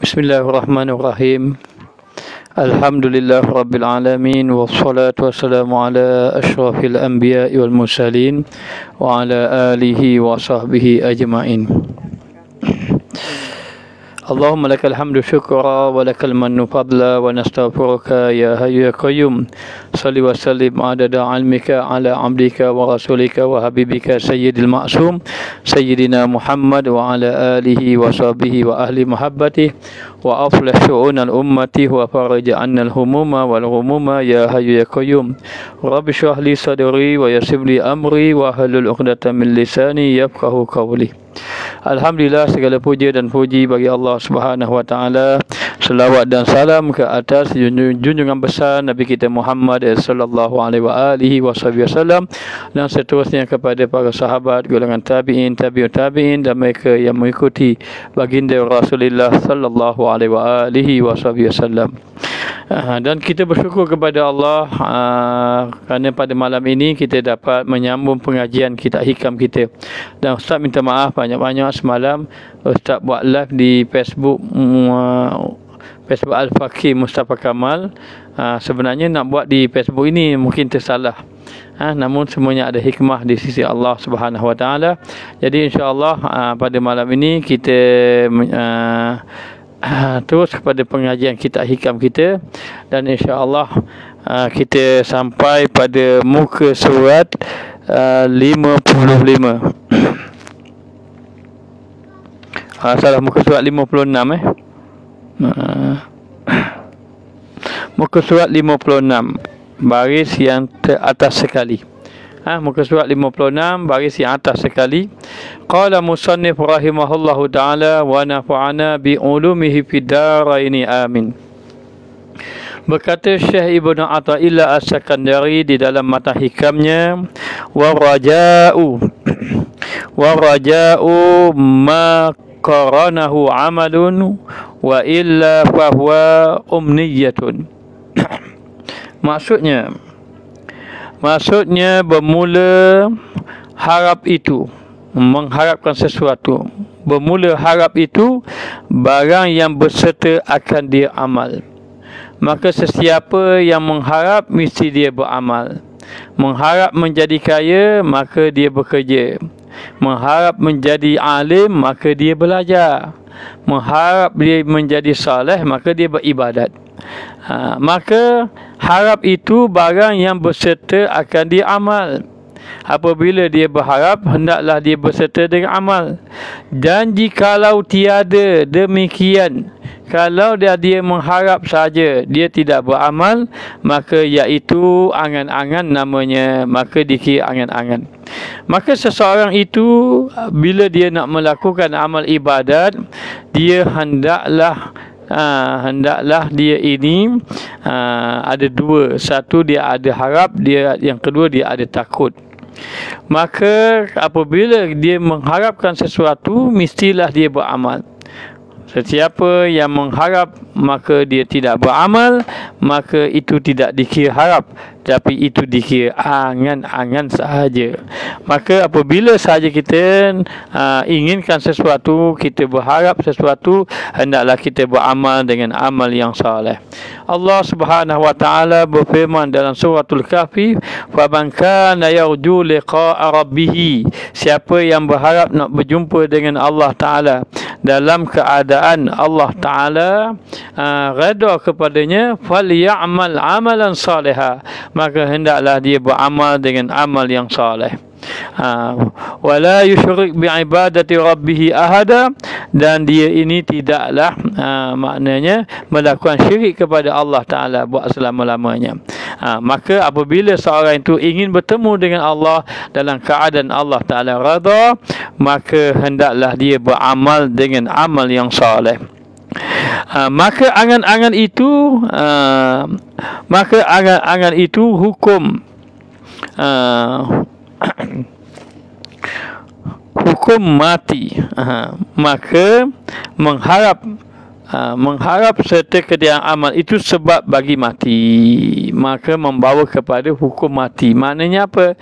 Bismillahirrahmanirrahim. Alhamdulillah Rabbil Alamin. Wassalatu wassalamu ala ashrafil anbiya wal mursalin wa ala alihi wa sahbihi ajma'in. Allahumma lakal hamdu syukra wa lakal mannu fadla wa nastaghfiruka ya hayyu ya qayyum. Salli wa sallim adada ilmika ala abdika wa rasulika wa habibika sayyidil ma'sum sayyidina Muhammad wa ala alihi wa sahbihi wa ahli muhabbatihi wa aflah syu'unal ummati wa farij annal humuma wal ghumuma ya hayyu ya qayyum. Rabbi shrah li sadri wa yassir li amri wa hlul 'uqdatam min lisani yafqahu qawli. Alhamdulillah, segala puja dan puji bagi Allah Subhanahu wa taala. Selawat dan salam ke atas junjungan besar Nabi kita Muhammad sallallahu alaihi wasallam dan seterusnya kepada para sahabat, golongan tabi'in, tabi'ut tabi'in dan mereka yang mengikuti baginda Rasulullah sallallahu alaihi wasallam. Dan kita bersyukur kepada Allah kerana pada malam ini kita dapat menyambung pengajian kitab hikam kita. Dan Ustaz minta maaf banyak-banyak semalam Ustaz buat live di Facebook Al-Faqih Mustafa Kamal. Sebenarnya nak buat di Facebook ini mungkin tersalah. Namun semuanya ada hikmah di sisi Allah Subhanahu wa taala. Jadi insya-Allah pada malam ini kita terus kepada pengajian kitab hikam kita dan insya-Allah kita sampai pada muka surat 55. Salah, muka surat 56 muka surat 56 baris yang teratas sekali. Muka surat 56 baris yang atas sekali. Qala musannif rahimahullahu ta'ala wa nafa'ana bi ulumihi fid daraini amin. Berkata Syekh Ibnu Athaillah As-Sakandari di dalam mata hikamnya, wa raja'u ma qaranahu amalun wa illa fahuwa umniyatun. Maksudnya bermula harap itu, mengharapkan sesuatu. Bermula harap itu barang yang berserta akan dia amal. Maka sesiapa yang mengharap mesti dia beramal. Mengharap menjadi kaya maka dia bekerja. Mengharap menjadi alim maka dia belajar. Mengharap dia menjadi saleh maka dia beribadat. Maka harap itu barang yang berserta akan dia amal. Apabila dia berharap, hendaklah dia berserta dengan amal. Dan jikalau tiada demikian, kalau dia mengharap saja, dia tidak beramal, maka iaitu angan-angan namanya, maka dikira angan-angan. Maka seseorang itu bila dia nak melakukan amal ibadat, dia hendaklah dia ini ada dua. Satu, dia ada harap, yang kedua dia ada takut. Maka apabila dia mengharapkan sesuatu, mestilah dia beramal. Sesiapa yang mengharap maka dia tidak beramal, maka itu tidak dikira harap, tapi itu dikira angan-angan sahaja. Maka apabila sahaja kita inginkan sesuatu, kita berharap sesuatu, hendaklah kita beramal dengan amal yang saleh. Allah Subhanahu wa taala berfirman dalam suratul Kahfi, "Faman kana yarju liqa'a rabbih." Siapa yang berharap nak berjumpa dengan Allah Taala dalam keadaan Allah Taala redha kepadanya, falyamal amalan salihah, maka hendaklah dia beramal dengan amal yang saleh. Wala yusyrik bi'ibadati rabbih ahada, dan dia ini tidaklah maknanya melakukan syirik kepada Allah Ta'ala buat selama-lamanya. Maka apabila seorang itu ingin bertemu dengan Allah dalam keadaan Allah Ta'ala redha, maka hendaklah dia beramal dengan amal yang saleh. Maka angan-angan itu hukum hukum mati. Maka mengharap mengharap serta ketiadaan amal itu sebab bagi mati, maka membawa kepada hukum mati. Maknanya apa?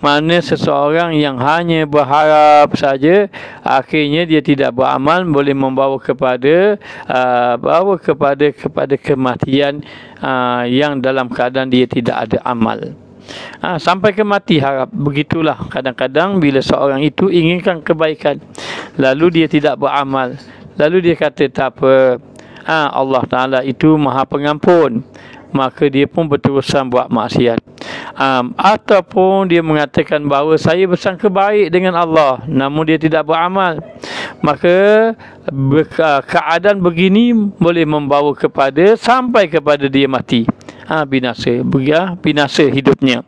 Maknanya seseorang yang hanya berharap saja, akhirnya dia tidak beramal, boleh membawa kepada kepada kematian yang dalam keadaan dia tidak ada amal. Sampai ke mati harap. Begitulah kadang-kadang bila seorang itu inginkan kebaikan, lalu dia tidak beramal, lalu dia kata tak apa, Allah Ta'ala itu maha pengampun, maka dia pun berterusan buat maksiat. Ataupun dia mengatakan bahawa saya bersangka baik dengan Allah, namun dia tidak beramal, maka keadaan begini boleh membawa kepada sampai kepada dia mati, binasa hidupnya.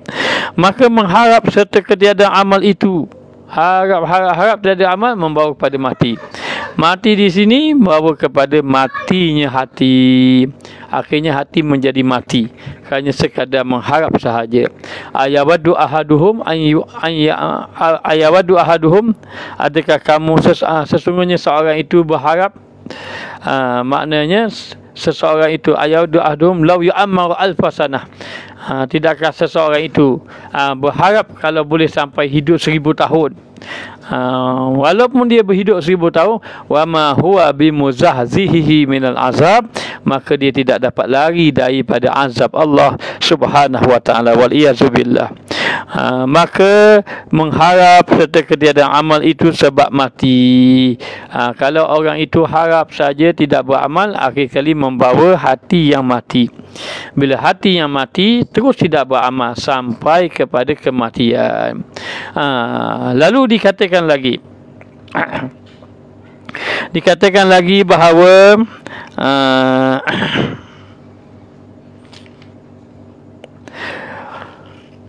Maka mengharap serta ketiadaan amal itu, harap tiada amal membawa kepada mati. Mati di sini membawa kepada matinya hati. Akhirnya hati menjadi mati hanya sekadar mengharap sahaja. Ayawaddu ahaduhum, adakah kamu sesungguhnya seorang itu berharap, maknanya seseorang itu ayawaddu ahaduhum law yu'ammaru alfasanah, tidakkah seseorang itu berharap kalau boleh sampai hidup 1000 tahun, walaupun dia berhidup 1000 tahun, wa ma huwa bimuzahzihi minal azab, maka dia tidak dapat lari daripada azab Allah Subhanahu wa taala, wal iyazubillah. Maka mengharap serta ketiadaan amal itu sebab mati. Kalau orang itu harap saja tidak beramal, akhir kali membawa hati yang mati. Bila hati yang mati terus tidak beramal sampai kepada kematian. Lalu dikatakan lagi bahawa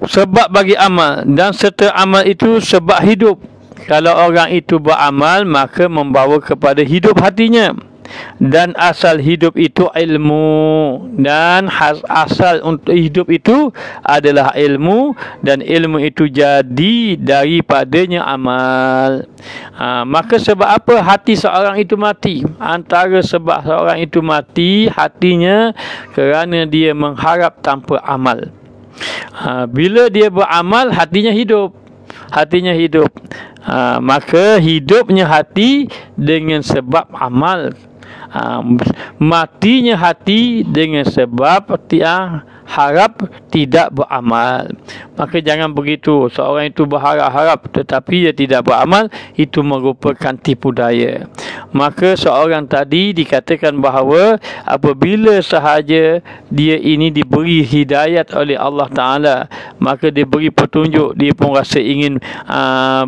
sebab bagi amal, dan serta amal itu sebab hidup. Kalau orang itu beramal, maka membawa kepada hidup hatinya. Dan asal hidup itu ilmu, dan asal untuk hidup itu adalah ilmu, dan ilmu itu jadi daripadanya amal. Maka sebab apa hati seorang itu mati? Antara sebab seorang itu mati hatinya kerana dia mengharap tanpa amal. Bila dia beramal, hatinya hidup. Maka hidupnya hati dengan sebab amal. Matinya hati dengan sebab harap tidak beramal. Maka jangan begitu. Seorang itu berharap-harap tetapi dia tidak beramal, itu merupakan tipu daya. Maka seorang tadi dikatakan bahawa apabila sahaja dia ini diberi hidayat oleh Allah Ta'ala, maka diberi petunjuk, dia pun rasa ingin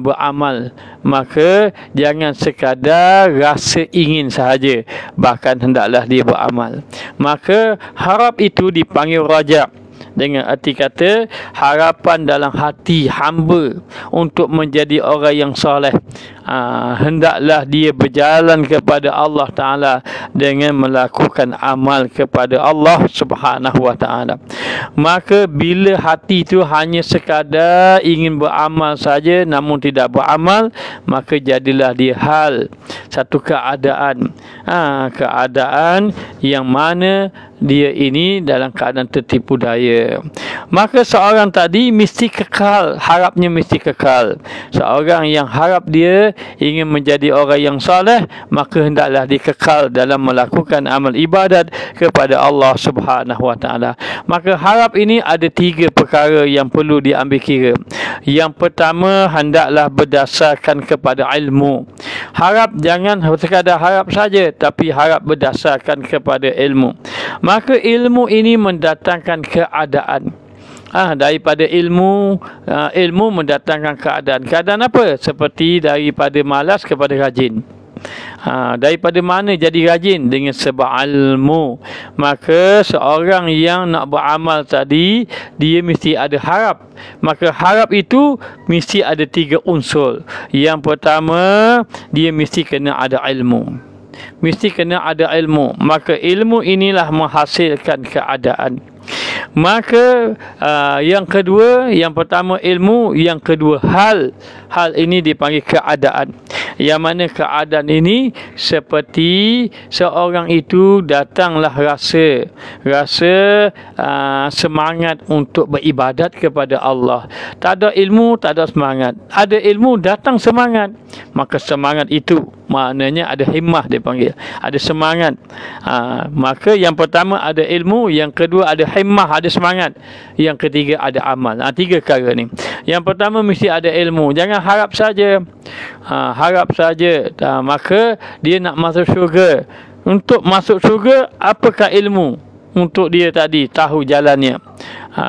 beramal, maka jangan sekadar rasa ingin sahaja, bahkan hendaklah dia beramal. Maka harap itu dipanggil raja, dengan arti kata harapan dalam hati hamba untuk menjadi orang yang soleh. Hendaklah dia berjalan kepada Allah Ta'ala dengan melakukan amal kepada Allah Subhanahu wa Ta'ala. Maka bila hati itu hanya sekadar ingin beramal saja namun tidak beramal, maka jadilah dia hal satu keadaan yang mana dia ini dalam keadaan tertipu daya. Maka seorang tadi mesti kekal, harapnya mesti kekal. Seorang yang harap dia ingin menjadi orang yang soleh, maka hendaklah dia kekal dalam melakukan amal ibadat kepada Allah Subhanahu wa Ta'ala. Maka harap ini ada 3 perkara yang perlu diambil kira. Yang pertama, hendaklah berdasarkan kepada ilmu. Harap jangan sekadar harap saja, tapi harap berdasarkan kepada ilmu. Maka ilmu ini mendatangkan keadaan. Daripada ilmu mendatangkan keadaan. Keadaan apa? Seperti daripada malas kepada rajin. Daripada mana jadi rajin? Dengan sebab ilmu. Maka seorang yang nak beramal tadi, dia mesti ada harap. Maka harap itu mesti ada 3 unsur. Yang pertama, dia mesti kena ada ilmu. Maka ilmu inilah menghasilkan keadaan. Maka yang kedua, yang pertama ilmu, yang kedua hal. Hal ini dipanggil keadaan. Yang mana keadaan ini seperti seorang itu datanglah rasa semangat untuk beribadat kepada Allah. Tak ada ilmu, tak ada semangat. Ada ilmu, datang semangat. Maka semangat itu maknanya ada himmah dia panggil. Ada semangat. Maka yang pertama ada ilmu, yang kedua ada himmah, ada semangat. Yang ketiga ada amal. Tiga perkara ni. Yang pertama mesti ada ilmu. Jangan harap saja. Harap saja. Maka dia nak masuk syurga. Untuk masuk syurga, apakah ilmu? Untuk dia tadi tahu jalannya.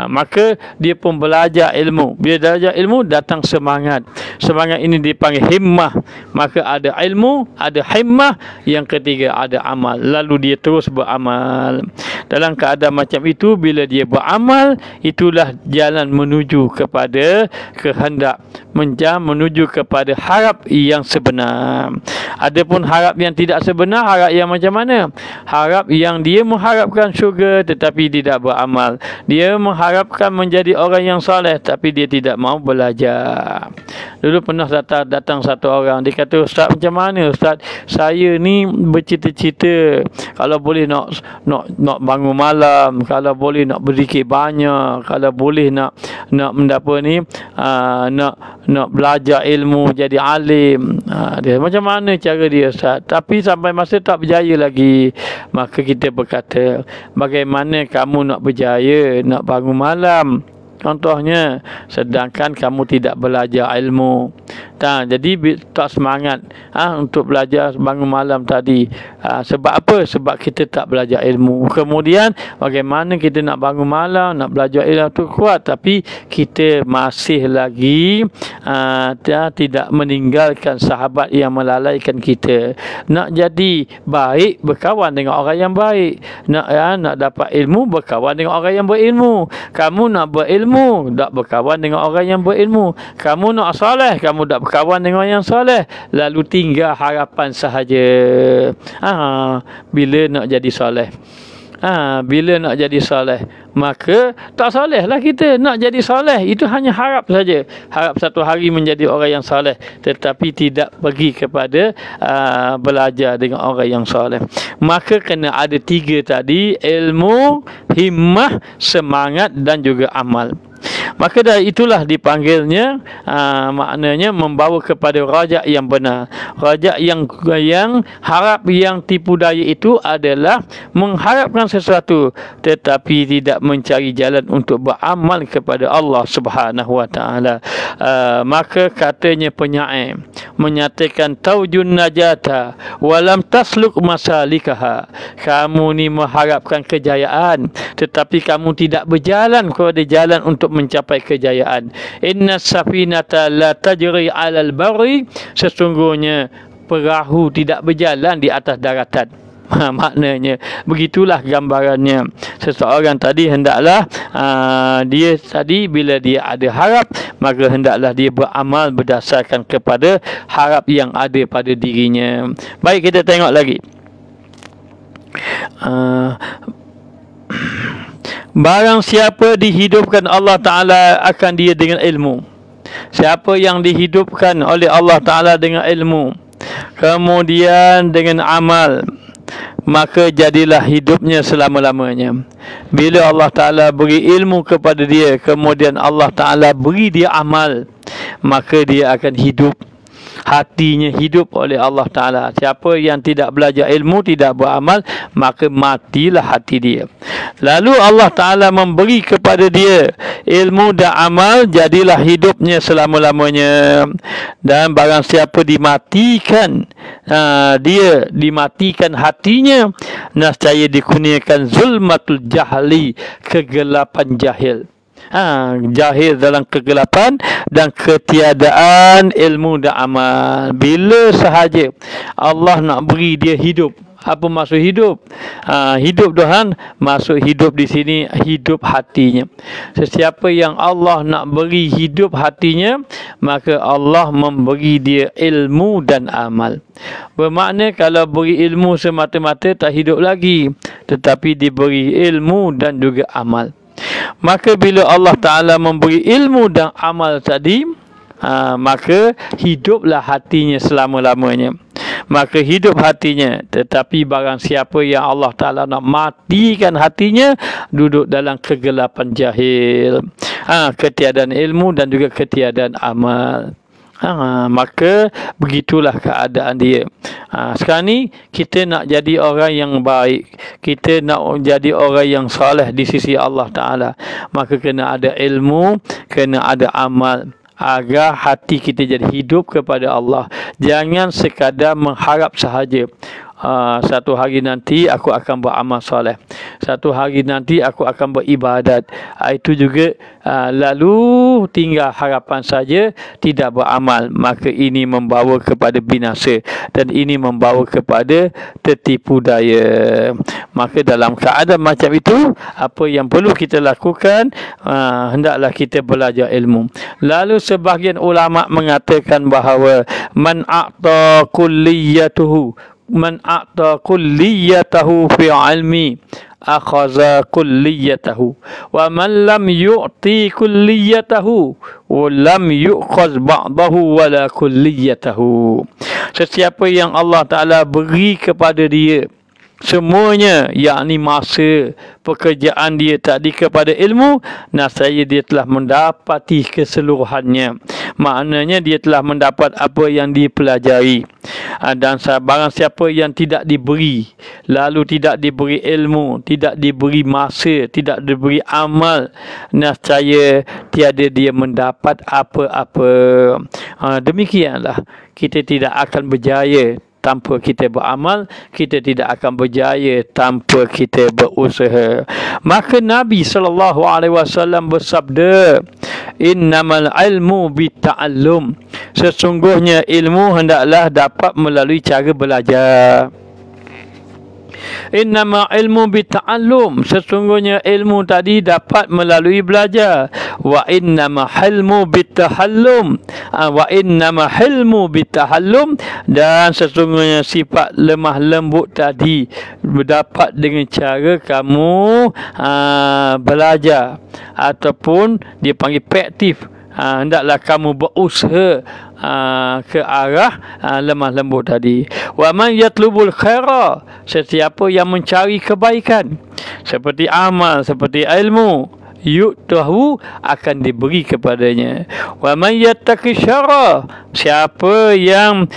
Maka dia pun belajar ilmu. Bila belajar ilmu, datang semangat. Semangat ini dipanggil himmah. Maka ada ilmu, ada himmah. Yang ketiga ada amal. Lalu dia terus beramal. Dalam keadaan macam itu, bila dia beramal, itulah jalan menuju kepada kehendak, menuju kepada harap yang sebenar. Adapun harap yang tidak sebenar, harap yang macam mana? Harap yang dia mengharapkan syurga tetapi tidak beramal. Dia mengharapkan menjadi orang yang soleh tapi dia tidak mau belajar. Dulu pernah datang satu orang, dia kata, "Ustaz, macam mana Ustaz? Saya ni bercita-cita kalau boleh nak bangun malam, kalau boleh nak berzikir banyak, kalau boleh nak mendapat ni nak belajar ilmu, jadi alim." Dia macam mana cara dia Ustaz? Tapi sampai masa tak berjaya lagi. Maka kita berkata, bagaimana kamu nak berjaya, nak bangun malam? Contohnya, sedangkan kamu tidak belajar ilmu. Jadi tak semangat untuk belajar bangun malam tadi. Sebab apa? Sebab kita tak belajar ilmu. Kemudian bagaimana kita nak bangun malam, nak belajar ilmu tu kuat, tapi kita masih lagi tidak meninggalkan sahabat yang melalaikan kita. Nak jadi baik, berkawan dengan orang yang baik. Nak dapat ilmu, berkawan dengan orang yang berilmu. Kamu nak berilmu, tak berkawan dengan orang yang berilmu. Kamu nak soleh, kamu tak berkawan dengan orang yang soleh. Lalu tinggal harapan sahaja. Bila nak jadi soleh? Bila nak jadi soleh, maka tak soleh lah kita. Nak jadi soleh itu hanya harap saja. Harap satu hari menjadi orang yang soleh, tetapi tidak pergi kepada belajar dengan orang yang soleh. Maka kena ada tiga tadi: ilmu, himmah, semangat dan juga amal. Maka dari itulah dipanggilnya maknanya membawa kepada rajak yang benar. Rajak yang harap yang tipu daya itu adalah mengharapkan sesuatu tetapi tidak mencari jalan untuk beramal kepada Allah Subhanahu wa taala. Maka katanya penyair menyatakan, taujun najata walam tasluk masalikaha. Kamu ni mengharapkan kejayaan tetapi kamu tidak berjalan kepada jalan untuk mencapai kejayaan. Inna safinata la tajri 'alal barri. Sesungguhnya perahu tidak berjalan di atas daratan. Maknanya begitulah gambarannya. Seseorang tadi hendaklah dia tadi bila dia ada harap, maka hendaklah dia beramal berdasarkan kepada harap yang ada pada dirinya. Baik, kita tengok lagi. Barang siapa dihidupkan Allah Ta'ala akan dia dengan ilmu. Siapa yang dihidupkan oleh Allah Ta'ala dengan ilmu, kemudian dengan amal, maka jadilah hidupnya selama-lamanya. Bila Allah Ta'ala beri ilmu kepada dia, kemudian Allah Ta'ala beri dia amal, maka dia akan hidup. Hatinya hidup oleh Allah Ta'ala. Siapa yang tidak belajar ilmu, tidak beramal, maka matilah hati dia. Lalu Allah Ta'ala memberi kepada dia ilmu dan amal, jadilah hidupnya selama-lamanya. Dan barang siapa dimatikan dimatikan hatinya, nescaya dikurniakan zulmatul jahli, kegelapan jahil. Jahil dalam kegelapan dan ketiadaan ilmu dan amal. Bila sahaja Allah nak beri dia hidup. Apa maksud hidup? Hidup Tuhan maksud hidup di sini hidup hatinya. Sesiapa yang Allah nak beri hidup hatinya, maka Allah memberi dia ilmu dan amal. Bermakna kalau beri ilmu semata-mata tak hidup lagi, tetapi diberi ilmu dan juga amal. Maka bila Allah Ta'ala memberi ilmu dan amal tadi, maka hiduplah hatinya selama-lamanya. Maka hidup hatinya. Tetapi barang siapa yang Allah Ta'ala nak matikan hatinya, duduk dalam kegelapan jahil, ketiadaan ilmu dan juga ketiadaan amal. Maka begitulah keadaan dia. Sekarang ni kita nak jadi orang yang baik, kita nak jadi orang yang soleh di sisi Allah Ta'ala, maka kena ada ilmu, kena ada amal, agar hati kita jadi hidup kepada Allah. Jangan sekadar mengharap sahaja, satu hari nanti aku akan beramal soleh, satu hari nanti aku akan beribadat. Itu juga lalu tinggal harapan saja, tidak beramal. Maka ini membawa kepada binasa, dan ini membawa kepada tertipu daya. Maka dalam keadaan macam itu, apa yang perlu kita lakukan, hendaklah kita belajar ilmu. Lalu sebahagian ulama mengatakan bahawa man a'ta kulliyatahu fi ilmi akhaza kulliyatahu, wa man lam yu'ti kulliyatahu wa lam yu'khaz ba'dahu wala kulliyatahu. Sesiapa yang Allah Ta'ala beri kepada dia semuanya, yakni masa, pekerjaan dia tadi kepada ilmu, nascaya dia telah mendapati keseluruhannya. Maknanya dia telah mendapat apa yang dipelajari. Dan barang siapa yang tidak diberi, lalu tidak diberi ilmu, tidak diberi masa, tidak diberi amal, nascaya tiada dia mendapat apa-apa. Demikianlah, kita tidak akan berjaya tanpa kita beramal, kita tidak akan berjaya tanpa kita berusaha. Maka Nabi SAW bersabda, innamal ilmu bitta'allum, sesungguhnya ilmu hendaklah dapat melalui cara belajar. Innama ilmu bitta'allum, sesungguhnya ilmu tadi dapat melalui belajar. Wa innama hilmu bittahallum, dan sesungguhnya sifat lemah lembut tadi dapat dengan cara kamu belajar, ataupun dia panggil proaktif. Hendaklah kamu berusaha ke arah lemah lembut tadi. Wa man yatlubul khaira, sesiapa yang mencari kebaikan seperti amal, seperti ilmu, yu'tahu, akan diberi kepadanya. Wa man yattaqi syarra, siapa yang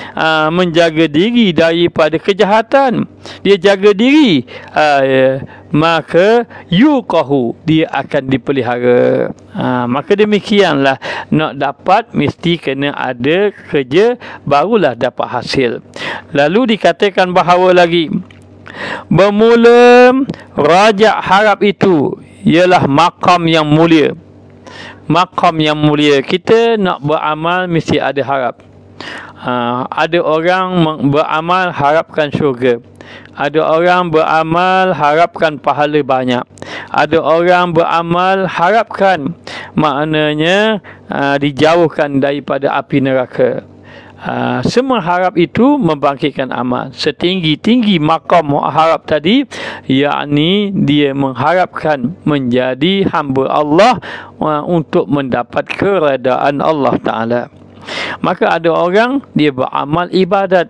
menjaga diri daripada kejahatan, dia jaga diri, maka yuqahu, dia akan dipelihara. Maka demikianlah, nak dapat mesti kena ada kerja, barulah dapat hasil. Lalu dikatakan bahawa lagi, bermula rajak harap itu ialah maqam yang mulia. Maqam yang mulia, kita nak beramal mesti ada harap. Ada orang beramal harapkan syurga, ada orang beramal harapkan pahala banyak, ada orang beramal harapkan maknanya dijauhkan daripada api neraka. Semua harap itu membangkitkan amal. Setinggi-tinggi maqam harap tadi, yakni dia mengharapkan menjadi hamba Allah untuk mendapat keredaan Allah Ta'ala. Maka ada orang dia beramal ibadat,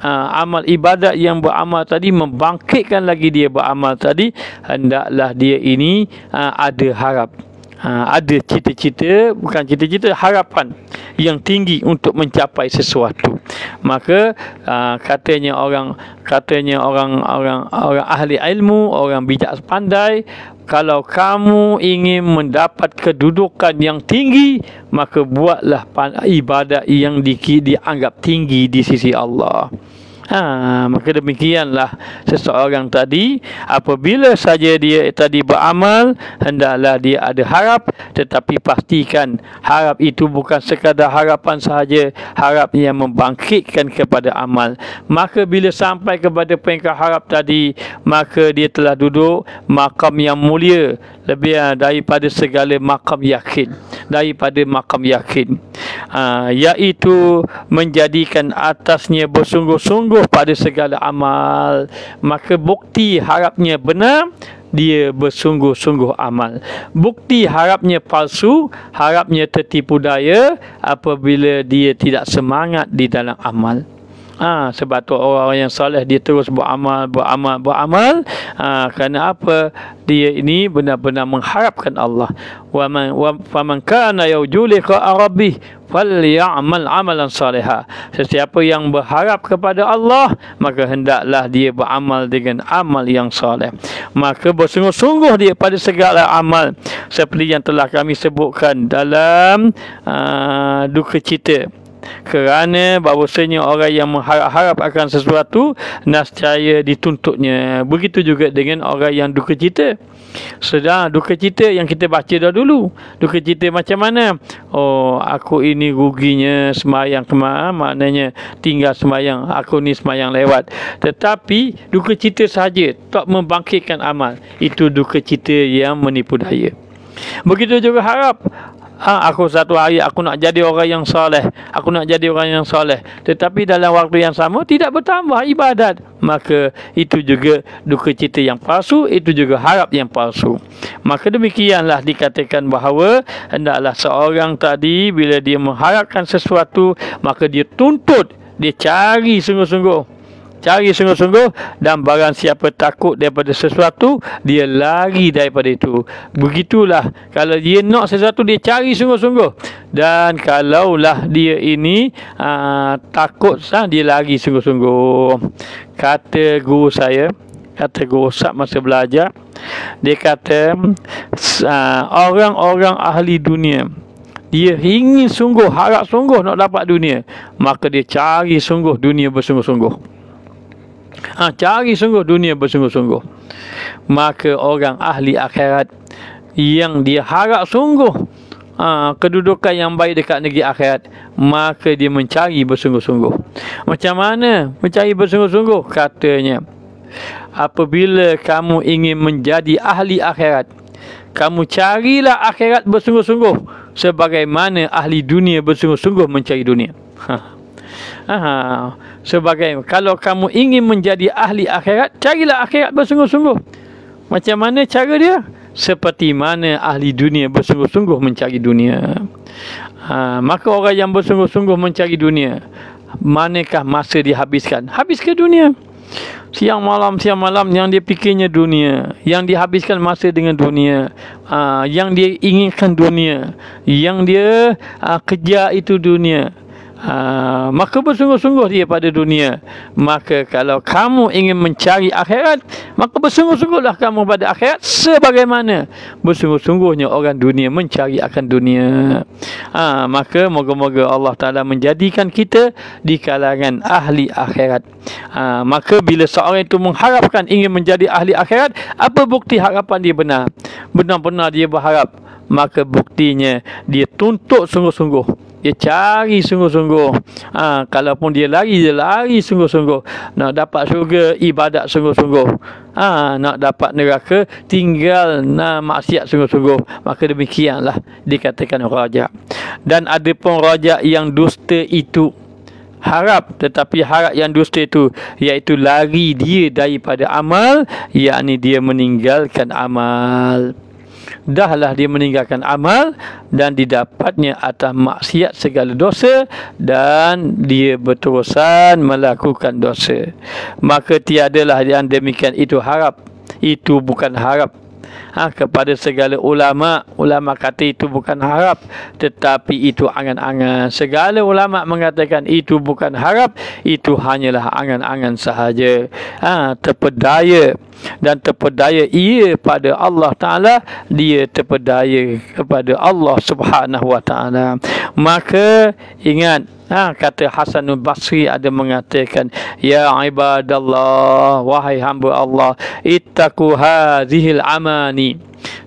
amal ibadat yang beramal tadi membangkitkan lagi dia beramal tadi, hendaklah dia ini ada harap, ada cita-cita, bukan cita-cita, harapan yang tinggi untuk mencapai sesuatu. Maka katanya orang ahli ilmu, orang bijak pandai, kalau kamu ingin mendapat kedudukan yang tinggi, maka buatlah ibadat yang dianggap tinggi di sisi Allah. Maka demikianlah seseorang tadi, apabila saja dia tadi beramal, hendaklah dia ada harap, tetapi pastikan harap itu bukan sekadar harapan sahaja, harap yang membangkitkan kepada amal. Maka bila sampai kepada peringkat harap tadi, maka dia telah duduk maqam yang mulia, lebih daripada segala maqam yakin, daripada maqam yakin. iaitu menjadikan atasnya bersungguh-sungguh pada segala amal. Maka bukti harapnya benar, dia bersungguh-sungguh amal. Bukti harapnya palsu, harapnya tertipu daya apabila dia tidak semangat di dalam amal. Sebab tu orang yang soleh dia terus beramal. Kerana apa? Dia ini benar-benar mengharapkan Allah. Faman kana yarju liqa'a rabbih falyamal amalan salihah. Sesiapa yang berharap kepada Allah, maka hendaklah dia beramal dengan amal yang soleh. Maka bersungguh-sungguh dia pada segala amal, seperti yang telah kami sebutkan dalam duka cita. Kerana bahawasanya orang yang mengharap-harap akan sesuatu, nescaya dituntutnya. Begitu juga dengan orang yang duka cita. Sedang duka cita yang kita baca dah dulu. Duka cita macam mana? Aku ini ruginya sembahyang kemarin, maknanya tinggal sembahyang, aku ni sembahyang lewat. Tetapi duka cita sahaja, tak membangkitkan amal. Itu duka cita yang menipu daya. Begitu juga harap. Aku satu hari aku nak jadi orang yang soleh, aku nak jadi orang yang soleh, tetapi dalam waktu yang sama tidak bertambah ibadat, maka itu juga duka cita yang palsu, itu juga harap yang palsu. Maka demikianlah dikatakan bahawa hendaklah seorang tadi bila dia mengharapkan sesuatu, maka dia tuntut, dia cari sungguh-sungguh. Cari sungguh-sungguh, dan barang siapa takut daripada sesuatu, dia lari daripada itu. Begitulah, kalau dia nak sesuatu, dia cari sungguh-sungguh. Dan kalaulah dia ini takut, dia lari sungguh-sungguh. Kata guru saya, kata guru Ustaz masa belajar, dia kata orang-orang ahli dunia, dia ingin sungguh, harap sungguh nak dapat dunia, maka dia cari sungguh dunia bersungguh-sungguh. Cari sungguh dunia bersungguh-sungguh. Maka orang ahli akhirat yang dia harap sungguh kedudukan yang baik dekat negeri akhirat, maka dia mencari bersungguh-sungguh. Macam mana mencari bersungguh-sungguh? Katanya, apabila kamu ingin menjadi ahli akhirat, kamu carilah akhirat bersungguh-sungguh, sebagaimana ahli dunia bersungguh-sungguh mencari dunia. Sebagai kalau kamu ingin menjadi ahli akhirat, carilah akhirat bersungguh-sungguh. Macam mana cara dia? Seperti mana ahli dunia bersungguh-sungguh mencari dunia. Maka orang yang bersungguh-sungguh mencari dunia, manakah masa dihabiskan? Habis ke dunia. Siang malam yang dia fikirnya dunia, yang dihabiskan masa dengan dunia, yang dia inginkan dunia, yang dia kejar itu dunia. Maka bersungguh-sungguh dia pada dunia. Maka kalau kamu ingin mencari akhirat, maka bersungguh-sungguhlah kamu pada akhirat, sebagaimana bersungguh-sungguhnya orang dunia mencari akan dunia. Maka moga-moga Allah Ta'ala menjadikan kita di kalangan ahli akhirat. Maka bila seorang itu mengharapkan ingin menjadi ahli akhirat, apa bukti harapan dia benar? Benar-benar dia berharap, maka buktinya dia tuntut sungguh-sungguh, dia cari sungguh-sungguh. Kalaupun dia lari sungguh-sungguh. Nak dapat syurga, ibadat sungguh-sungguh. Nak dapat neraka, tinggal maksiat sungguh-sungguh. Maka demikianlah dikatakan rajak. Dan ada pun rajak yang dusta itu, harap, tetapi harap yang dusta itu, iaitu lari dia daripada amal, yakni dia meninggalkan amal. Dahlah dia meninggalkan amal dan didapatnya atas maksiat segala dosa, dan dia berterusan melakukan dosa. Maka tiadalah yang demikian itu harap. Itu bukan harap. Kepada segala ulama kata itu bukan harap, tetapi itu angan-angan. Segala ulama mengatakan itu bukan harap, itu hanyalah angan-angan sahaja. Terpedaya, dan terpedaya ia pada Allah Ta'ala, dia terpedaya kepada Allah Subhanahu Wa Ta'ala. Maka ingat, kata Hasanul Basri ada mengatakan, ya ibadallah, wahai hamba Allah, ittaqu hadhil amani,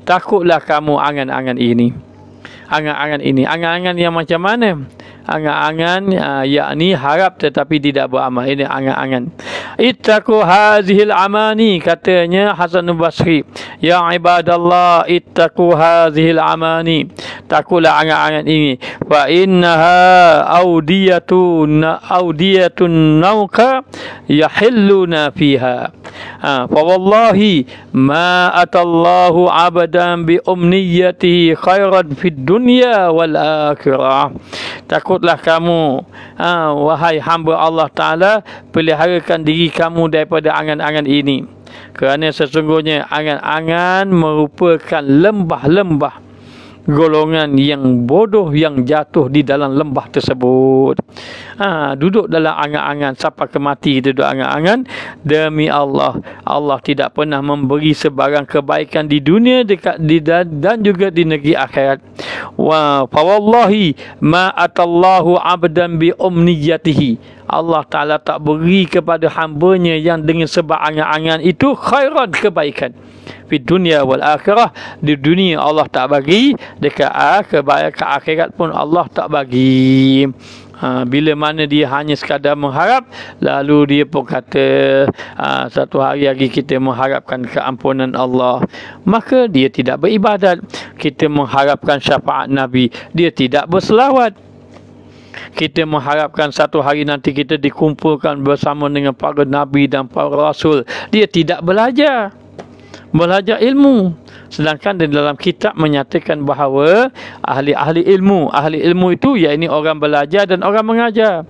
takutlah kamu angan-angan ini. Angan-angan ini, angan-angan yang macam mana? Angan-angan yakni harap tetapi tidak beramal. Ini angan-angan. Ittaqu hadhil amani, katanya Hasanul Basri, ya ibadallah ittaqu hadhil amani, takutlah angan-angan ini. Fa innaha audiyatun nauka yahilluna fiha. Fa wallahi ma atallahu abadan bi umniyatihi khairan fid dunya wal akhirah. Takutlah kamu, wahai hamba Allah Ta'ala, peliharakan diri kamu daripada angan-angan ini. Kerana sesungguhnya angan-angan merupakan lembah-lembah golongan yang bodoh yang jatuh di dalam lembah tersebut. Duduk dalam angan-angan sampai ke mati, duduk angan-angan. Demi Allah, Allah tidak pernah memberi sebarang kebaikan di dunia dan juga di negeri akhirat. Fa wallahi ma atallahu abdan bi umniyatihi. Allah Ta'ala tak beri kepada hambanya yang dengan sebab angan-angan itu khairan, kebaikan. Di dunia wal akhirah, di dunia Allah tak bagi, dekat akhirat pun Allah tak bagi. Bila mana dia hanya sekadar mengharap, lalu dia pun kata satu hari lagi kita mengharapkan keampunan Allah, maka dia tidak beribadat. Kita mengharapkan syafaat Nabi, dia tidak berselawat. Kita mengharapkan satu hari nanti kita dikumpulkan bersama dengan para Nabi dan para Rasul, dia tidak belajar ilmu. Sedangkan di dalam kitab menyatakan bahawa ahli ilmu itu yakni orang belajar dan orang mengajar.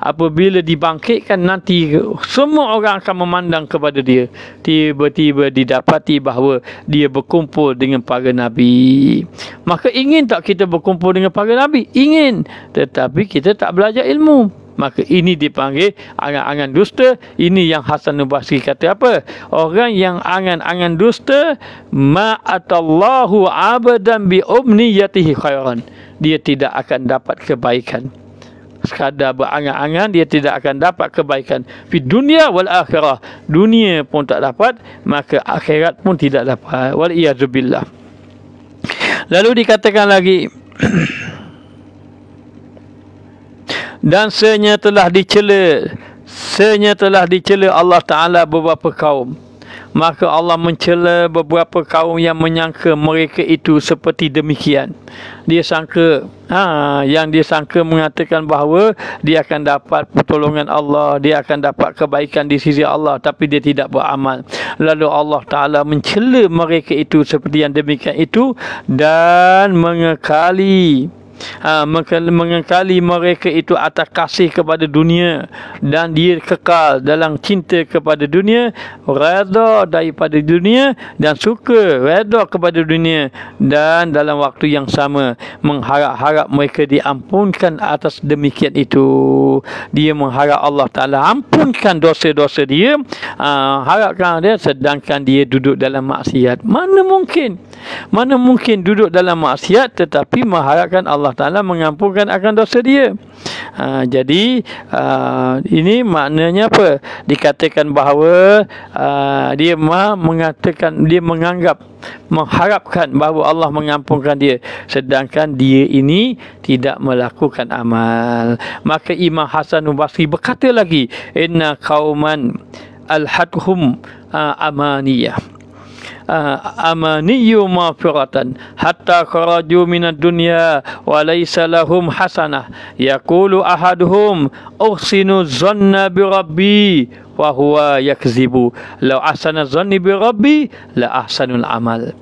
Apabila dibangkitkan nanti, semua orang akan memandang kepada dia. Tiba-tiba didapati bahawa dia berkumpul dengan para Nabi. Maka ingin tak kita berkumpul dengan para Nabi? Ingin. Tetapi kita tak belajar ilmu. Maka ini dipanggil angan-angan dusta. Ini yang Hasanul Basri kata apa? Orang yang angan-angan dusta, ma'atallahu abadan bi umniyatihi khairan. Dia tidak akan dapat kebaikan. Sekadar berangan-angan, dia tidak akan dapat kebaikan. Di dunia wal akhirah, dunia pun tak dapat, maka akhirat pun tidak dapat. Wal-iyazubillah. Lalu dikatakan lagi, dan senyata telah dicela Allah Ta'ala beberapa kaum. Maka Allah mencela beberapa kaum yang menyangka mereka itu seperti demikian. Dia sangka, yang dia sangka mengatakan bahawa dia akan dapat pertolongan Allah, dia akan dapat kebaikan di sisi Allah, tapi dia tidak beramal. Lalu Allah Ta'ala mencela mereka itu seperti yang demikian itu, dan mengekali mereka itu atas kasih kepada dunia, dan dia kekal dalam cinta kepada dunia, redha daripada dunia, dan suka redha kepada dunia, dan dalam waktu yang sama mengharap-harap mereka diampunkan atas demikian itu. Dia mengharap Allah Ta'ala ampunkan dosa-dosa dia, harapkan dia, sedangkan dia duduk dalam maksiat. Mana mungkin duduk dalam maksiat tetapi mengharapkan Allah Ta'ala mengampunkan akan dosa dia. Jadi ini maknanya apa? Dikatakan bahawa dia mengharapkan bahawa Allah mengampunkan dia, sedangkan dia ini tidak melakukan amal. Maka Imam Hasanul Basri berkata lagi, inna qauman alhadhum amaniyah amaniyu mafiratan hatta kharaju minad dunya wa laysa lahum hasanah yaqulu ahaduhum uhsinu dhanna bi rabbi wa huwa yakzibu law ahsana dhanni bi rabbi la ahsanul amal.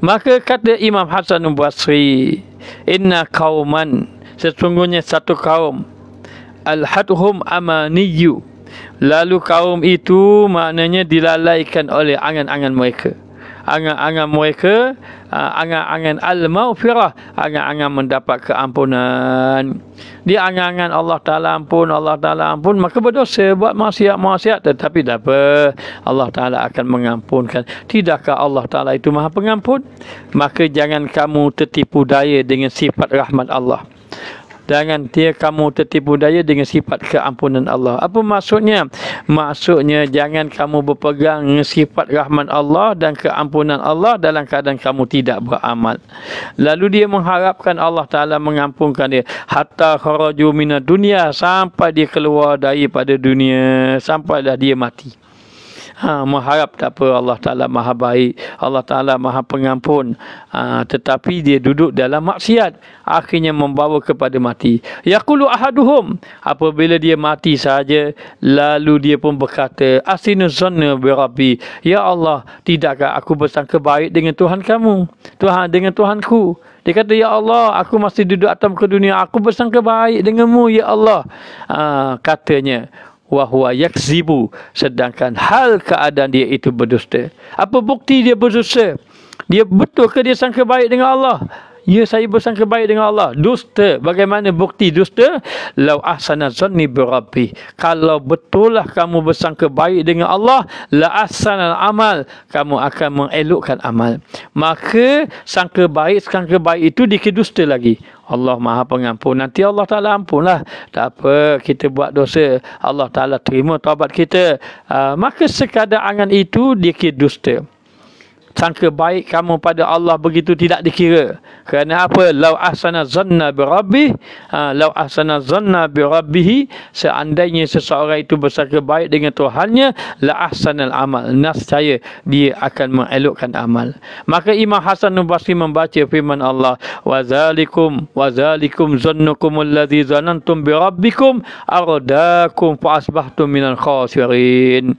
Maka kata Imam Hasanul Basri, inna qauman, sesungguhnya satu kaum, alhadhum amaniyu, lalu kaum itu maknanya dilalaikan oleh angan-angan mereka. Angan-angan al-maghfirah, angan-angan mendapat keampunan. Dia angan-angan Allah Ta'ala ampun, maka berdosa, buat maksiat, tetapi tak apa, Allah Ta'ala akan mengampunkan. Tidakkah Allah Ta'ala itu Maha Pengampun? Maka jangan kamu tertipu daya dengan sifat rahmat Allah. Jangan kamu tertipu daya dengan sifat keampunan Allah. Apa maksudnya? Maksudnya jangan kamu berpegang dengan sifat rahmat Allah dan keampunan Allah dalam keadaan kamu tidak beramal. Lalu dia mengharapkan Allah Ta'ala mengampunkan dia. Hatta kharaju minad dunya, sampai dia keluar daripada dunia, sampailah dia mati. Mengharap tak apa, Allah Ta'ala maha baik, Allah Ta'ala maha pengampun, tetapi dia duduk dalam maksiat, akhirnya membawa kepada mati. Yaqulu ahaduhum, apabila dia mati saja, lalu dia pun berkata, asinu zanna bi rabbi, ya Allah, tidakkah aku bersangka baik dengan Tuhan kamu, dengan Tuhanku. Dia kata, ya Allah, aku masih duduk atas muka dunia, aku bersangka baik denganmu, ya Allah. Katanya, wahuwa yakzibu, sedangkan hal keadaan dia itu berdusta. Apa bukti dia berdusta? Dia betul ke dia sangka baik dengan Allah? Ya, saya bersangka baik dengan Allah. Dusta. Bagaimana bukti dusta? Lau ahsana zanni bi rabbi. Kalau betullah kamu bersangka baik dengan Allah, la ahsana amal, kamu akan mengelokkan amal. Maka sangka baik itu dikedusta lagi. Allah Maha Pengampun. Nanti Allah Ta'ala ampunlah. Tak apa, kita buat dosa, Allah Ta'ala terima taubat kita. Maka sekadar angan itu dikira dusta. Sangka baik kamu pada Allah begitu tidak dikira. Kerana apa? Lau ahsana zanna bi rabbih, lau ahsana zanna bi rabbih, seandainya seseorang itu bersangka baik dengan Tuhannya, la ahsanal amal, nescaya dia akan mengelokkan amal. Maka Imam Hasan Basri membaca firman Allah, wa zalikum zannukum alladhi zanantum bi rabbikum ardakum fa asbahtum minal khasirin.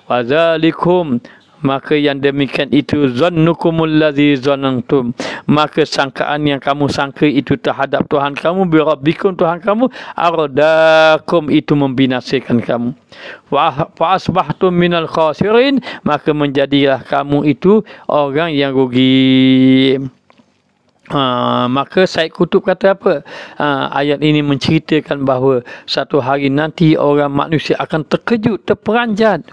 Wa zalikum, maka yang demikian itu, zannukumul ladzi zanantum, maka sangkaan yang kamu sangka itu terhadap Tuhan kamu, bi rabbikum, Tuhan kamu, ardakum, itu membinasakan kamu, fa asbahtum minal khasirin, maka menjadilah kamu itu orang yang rugi. Maka Said Qutb kata apa? Ayat ini menceritakan bahawa satu hari nanti orang manusia akan terkejut, terperanjat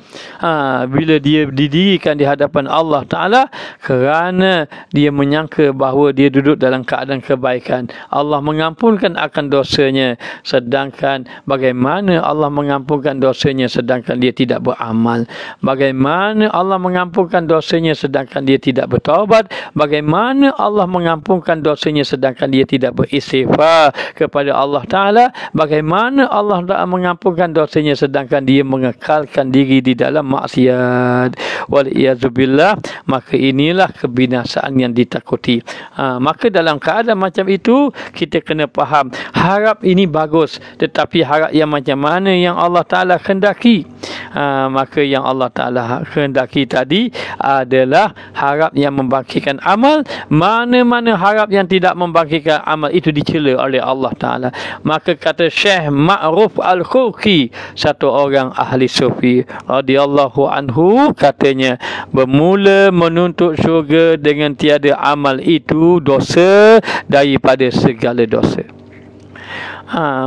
bila dia didirikan di hadapan Allah Ta'ala, kerana dia menyangka bahawa dia duduk dalam keadaan kebaikan. Allah mengampunkan akan dosanya, sedangkan bagaimana Allah mengampunkan dosanya sedangkan dia tidak beramal? Bagaimana Allah mengampunkan dosanya sedangkan dia tidak bertaubat? Bagaimana Allah mengampunkan dosanya sedangkan dia tidak beristighfar kepada Allah Ta'ala? Bagaimana Allah Ta'ala mengampunkan dosanya sedangkan dia mengekalkan diri di dalam maksiat? Waliyazubillah. Maka inilah kebinasaan yang ditakuti. Maka dalam keadaan macam itu, kita kena faham, harap ini bagus, tetapi harap yang macam mana yang Allah Ta'ala kehendaki. Maka yang Allah Ta'ala kehendaki tadi adalah harap yang membangkitkan amal. Mana-mana harap yang tidak membangkitkan amal itu dicela oleh Allah Ta'ala. Maka kata Syekh Ma'ruf Al-Khurqi, satu orang ahli sufi radhiyallahu anhu, katanya, bermula menuntut syurga dengan tiada amal itu dosa daripada segala dosa.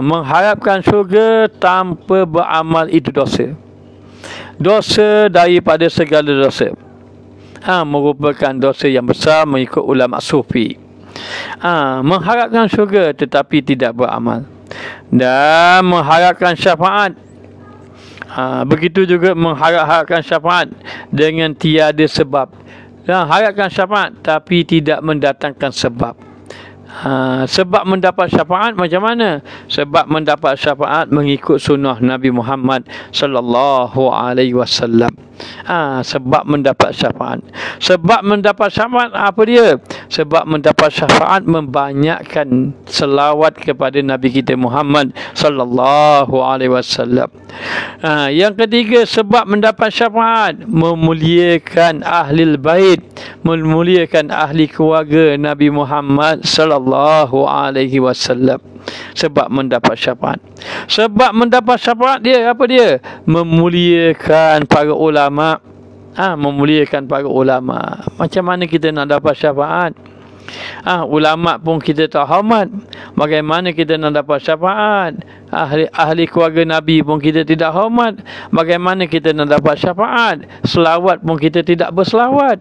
Mengharapkan syurga tanpa beramal itu dosa. Dosa daripada segala dosa. Merupakan dosa yang besar mengikut ulama sufi. Mengharapkan syurga tetapi tidak beramal, dan mengharapkan syafaat. Begitu juga mengharapkan syafaat dengan tiada sebab. Harapkan syafaat tapi tidak mendatangkan sebab. Sebab mendapat syafaat macam mana? Sebab mendapat syafaat mengikut sunnah Nabi Muhammad sallallahu alaihi wasallam. Sebab mendapat syafaat. Sebab mendapat syafaat apa dia? Sebab mendapat syafaat membanyakkan selawat kepada Nabi kita Muhammad sallallahu alaihi wasallam. Yang ketiga, sebab mendapat syafaat memuliakan ahli bait, memuliakan ahli keluarga Nabi Muhammad sallallahu alaihi wasallam. Sebab mendapat syafaat. Sebab mendapat syafaat dia apa dia? Memuliakan para ulama. Memuliakan para ulama. Macam mana kita nak dapat syafaat? Ulama pun kita tak hormat. Bagaimana kita nak dapat syafaat? Ahli keluarga Nabi pun kita tidak hormat. Bagaimana kita nak dapat syafaat? Selawat pun kita tidak berselawat.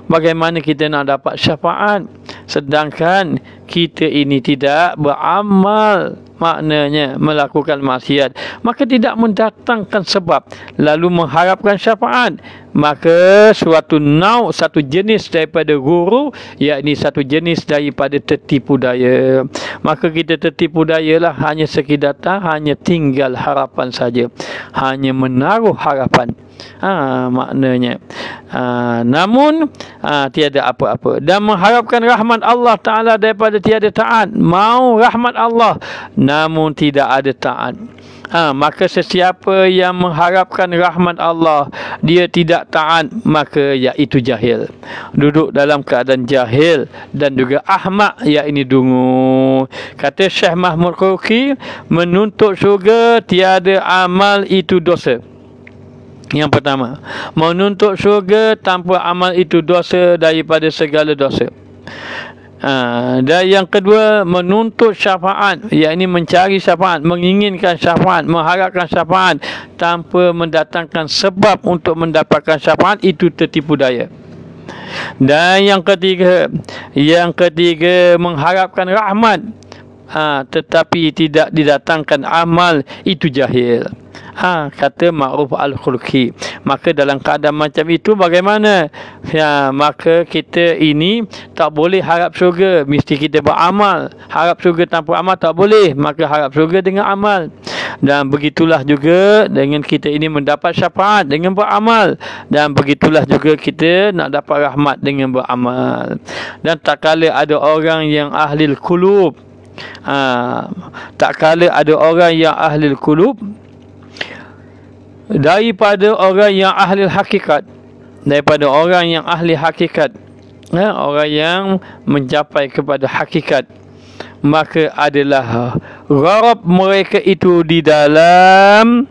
Bagaimana kita nak dapat syafaat sedangkan kita ini tidak beramal, maknanya melakukan maksiat, maka tidak mendatangkan sebab lalu mengharapkan syafaat, maka satu jenis daripada guru, yakni satu jenis daripada tertipu daya. Maka kita tertipu daya lah, hanya sekadar hanya tinggal harapan saja, hanya menaruh harapan. Maknanya namun tiada apa-apa, dan mengharapkan rahmat Allah Ta'ala daripada tiada taat. Mau rahmat Allah namun tidak ada taat. Maka sesiapa yang mengharapkan rahmat Allah, dia tidak taat, maka iaitu jahil, duduk dalam keadaan jahil dan juga ahmak, yakni dungu. Kata Syekh Mahmud Qureshi, menuntut syurga tiada amal itu dosa. Yang pertama, menuntut syurga tanpa amal itu dosa daripada segala dosa. Dan yang kedua, menuntut syafaat, yakni mencari syafaat, menginginkan syafaat, mengharapkan syafaat tanpa mendatangkan sebab untuk mendapatkan syafaat, itu tertipu daya. Dan yang ketiga mengharapkan rahmat tetapi tidak didatangkan amal, itu jahil. Kata Ma'ruf Al-Khulqi. Maka dalam keadaan macam itu bagaimana? Maka kita ini tak boleh harap syurga, mesti kita beramal. Harap syurga tanpa amal tak boleh, maka harap syurga dengan amal. Dan begitulah juga dengan kita ini mendapat syafaat dengan beramal, dan begitulah juga kita nak dapat rahmat dengan beramal. Dan tak kala ada orang yang ahli qulub, tak kala ada orang yang ahli qulub daripada orang yang ahli hakikat, daripada orang yang ahli hakikat, orang yang mencapai kepada hakikat, maka adalah gharab mereka itu di dalam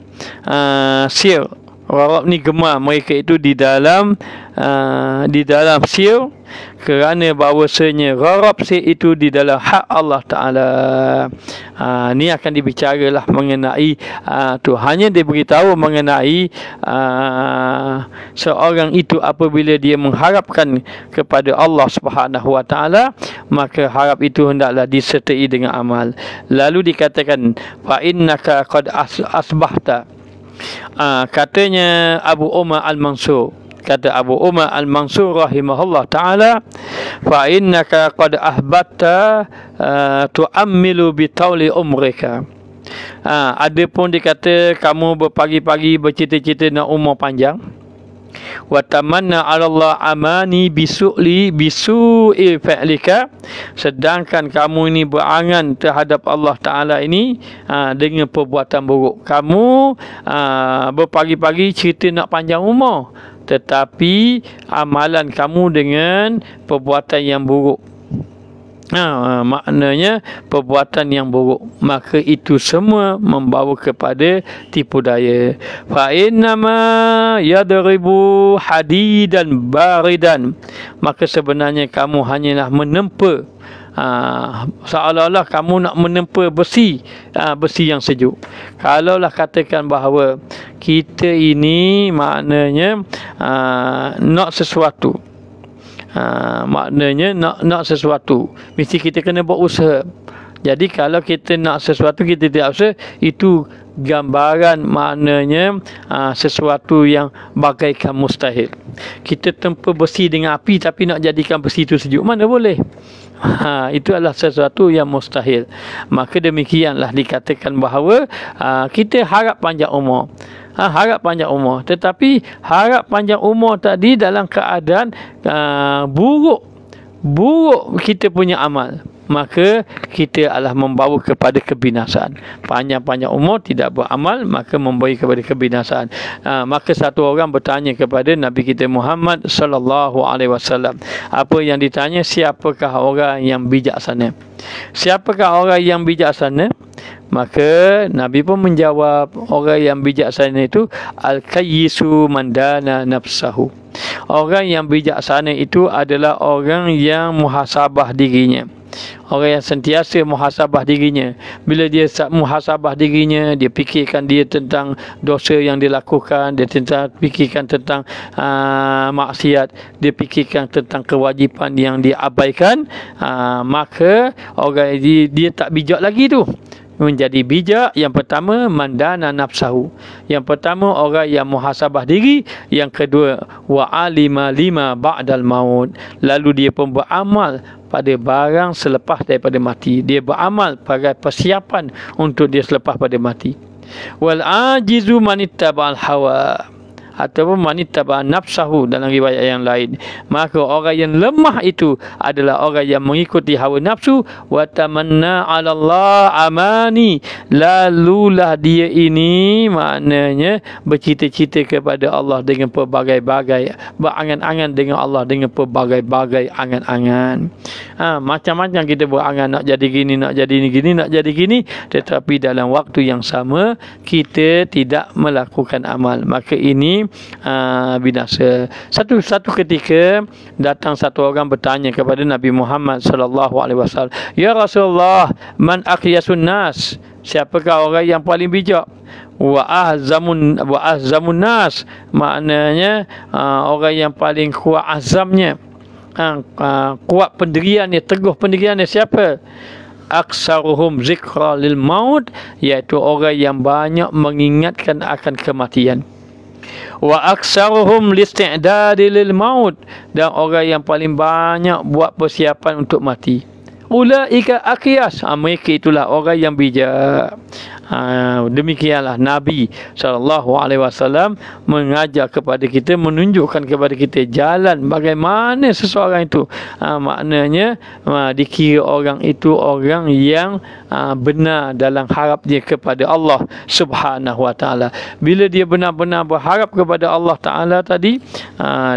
sir. Gharab ni gemar mereka itu di dalam sir, kerana bahawasanya gharab sir itu di dalam hak Allah Ta'ala. Ni akan dibicaralah mengenai tu, hanya dia beritahu mengenai seorang itu apabila dia mengharapkan kepada Allah Subhanahu Wa Ta'ala, maka harap itu hendaklah disertai dengan amal. Lalu dikatakan fa innaka qad asbahta. Katanya Abu Umar Al-Mansur, kata Abu Umar Al-Mansur rahimahullah ta'ala, fa innaka qad ahbatta tu'ammilu bitawli umrika. Adapun dikata kamu berpagi-pagi bercita-cita nak umur panjang, wa tamanna 'ala Allah amani bisu'i fa'lika, sedangkan kamu ini berangan terhadap Allah Ta'ala ini dengan perbuatan buruk. Kamu berpagi-pagi cerita nak panjang umur, tetapi amalan kamu dengan perbuatan yang buruk. Maknanya perbuatan yang buruk, maka itu semua membawa kepada tipu daya. Fa innama yadribu hadidan baridan, maka sebenarnya kamu hanyalah menempa, seolah-olah kamu nak menempa besi yang sejuk. Kalaulah katakan bahawa kita ini maknanya nak sesuatu, maknanya nak sesuatu, mesti kita kena buat usaha. Jadi kalau kita nak sesuatu kita tidak usaha, itu gambaran maknanya sesuatu yang bagaikan mustahil. Kita tempa besi dengan api tapi nak jadikan besi itu sejuk, mana boleh? Itu adalah sesuatu yang mustahil. Maka demikianlah dikatakan bahawa kita harap panjang umur, harap panjang umur, tetapi harap panjang umur tadi dalam keadaan buruk kita punya amal, maka kita adalah membawa kepada kebinasaan. Panjang-panjang umur tidak beramal, maka membawa kepada kebinasaan. Maka satu orang bertanya kepada Nabi kita Muhammad sallallahu alaihi wasallam. Apa yang ditanya? Siapakah orang yang bijaksana? Siapakah orang yang bijaksana? Maka Nabi pun menjawab, orang yang bijaksana itu al-kayyisu mandana nafsahu. Orang yang bijaksana itu adalah orang yang muhasabah dirinya. Orang yang sentiasa muhasabah dirinya. Bila dia muhasabah dirinya, dia fikirkan dia tentang dosa yang dia lakukan, dia fikirkan tentang maksiat, dia fikirkan tentang kewajipan yang dia abaikan, maka orang dia tak bijak lagi tu. Menjadi bijak, yang pertama mandana nafsahu, yang pertama orang yang muhasabah diri, yang kedua wa alima lima ba'dal maut, lalu dia pun beramal pada barang selepas daripada mati. Dia beramal pada persiapan untuk dia selepas pada mati. Wal ajizu manittaba'al hawa, ataupun manittaba nafsahu dalam riwayat yang lain. Maka orang yang lemah itu adalah orang yang mengikuti hawa nafsu. Wa tamanna 'ala Allah amani, lalulah dia ini maknanya bercita-cita kepada Allah dengan pelbagai-bagai, berangan-angan dengan Allah dengan pelbagai-bagai angan-angan. Macam-macam kita berangan nak jadi gini, nak jadi gini, nak jadi gini, tetapi dalam waktu yang sama kita tidak melakukan amal. Maka ini binasa. Satu ketika datang satu orang bertanya kepada Nabi Muhammad sallallahu alaihi wasallam, "Ya Rasulullah, man aqyasun nas?" Siapakah orang yang paling bijak? Wa ahzamun nas, maknanya orang yang paling kuat azamnya, kuat pendiriannya, teguh pendiriannya. Siapa? Aksaruhum zikra lil maut, iaitu orang yang banyak mengingatkan akan kematian. Wa aksaruhum listi'dadi lil maut, dan orang yang paling banyak buat persiapan untuk mati. Ulaika aqyas, mereka itulah orang yang bijak. Demikianlah Nabi SAW mengajar kepada kita, menunjukkan kepada kita jalan bagaimana seseorang itu maknanya dikira orang itu orang yang benar dalam harap dia kepada Allah Subhanahu Wa Taala. Bila dia benar-benar berharap kepada Allah Taala tadi,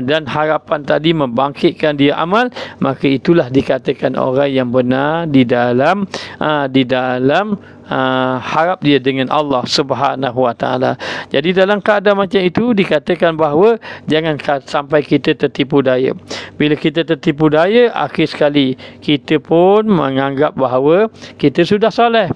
dan harapan tadi membangkitkan dia amal, maka itulah dikatakan orang yang benar di dalam harap dia dengan Allah Subhanahu Wa Taala. Jadi dalam keadaan macam itu dikatakan bahawa jangan sampai kita tertipu daya. Bila kita tertipu daya, akhir sekali kita pun menganggap bahawa kita sudah soleh,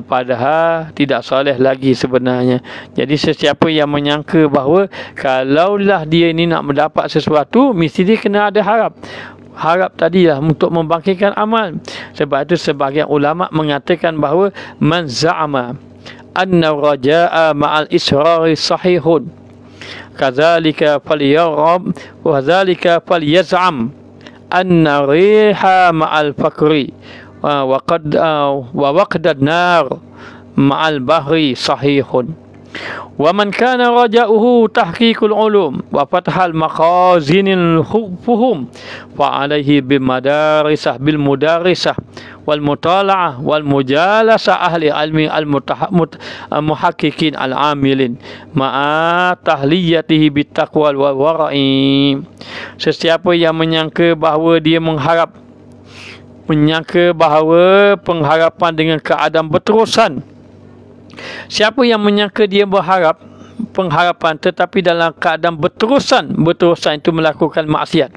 padahal tidak soleh lagi sebenarnya. Jadi sesiapa yang menyangka bahawa kalaulah dia ini nak mendapat sesuatu, mesti dia kena ada harap. Harap tadilah untuk membangkitkan amal. Sebab itu sebahagian ulama mengatakan bahawa man za'ama anna raja'a ma'al israri sahihun, kadzalika falyarab wa dzalika falyaz'am anna riha ma'al fakri wa waqdan nar ma'al bahri sahihun. Wa man kana raja'uhu tahqiqul ulum wa fathal maqazinil fuhum fa alaihi bil mudarisah wal mutala'ah wal mujalasah ahli ilmi al muhaqqiqin al amilin ma'a tahliyatihi bit taqwa wal wara'i. Sesiapa yang menyangka bahawa dia menyangka bahawa pengharapan dengan keadaan berterusan, siapa yang menyangka dia berharap pengharapan tetapi dalam keadaan berterusan itu melakukan maksiat,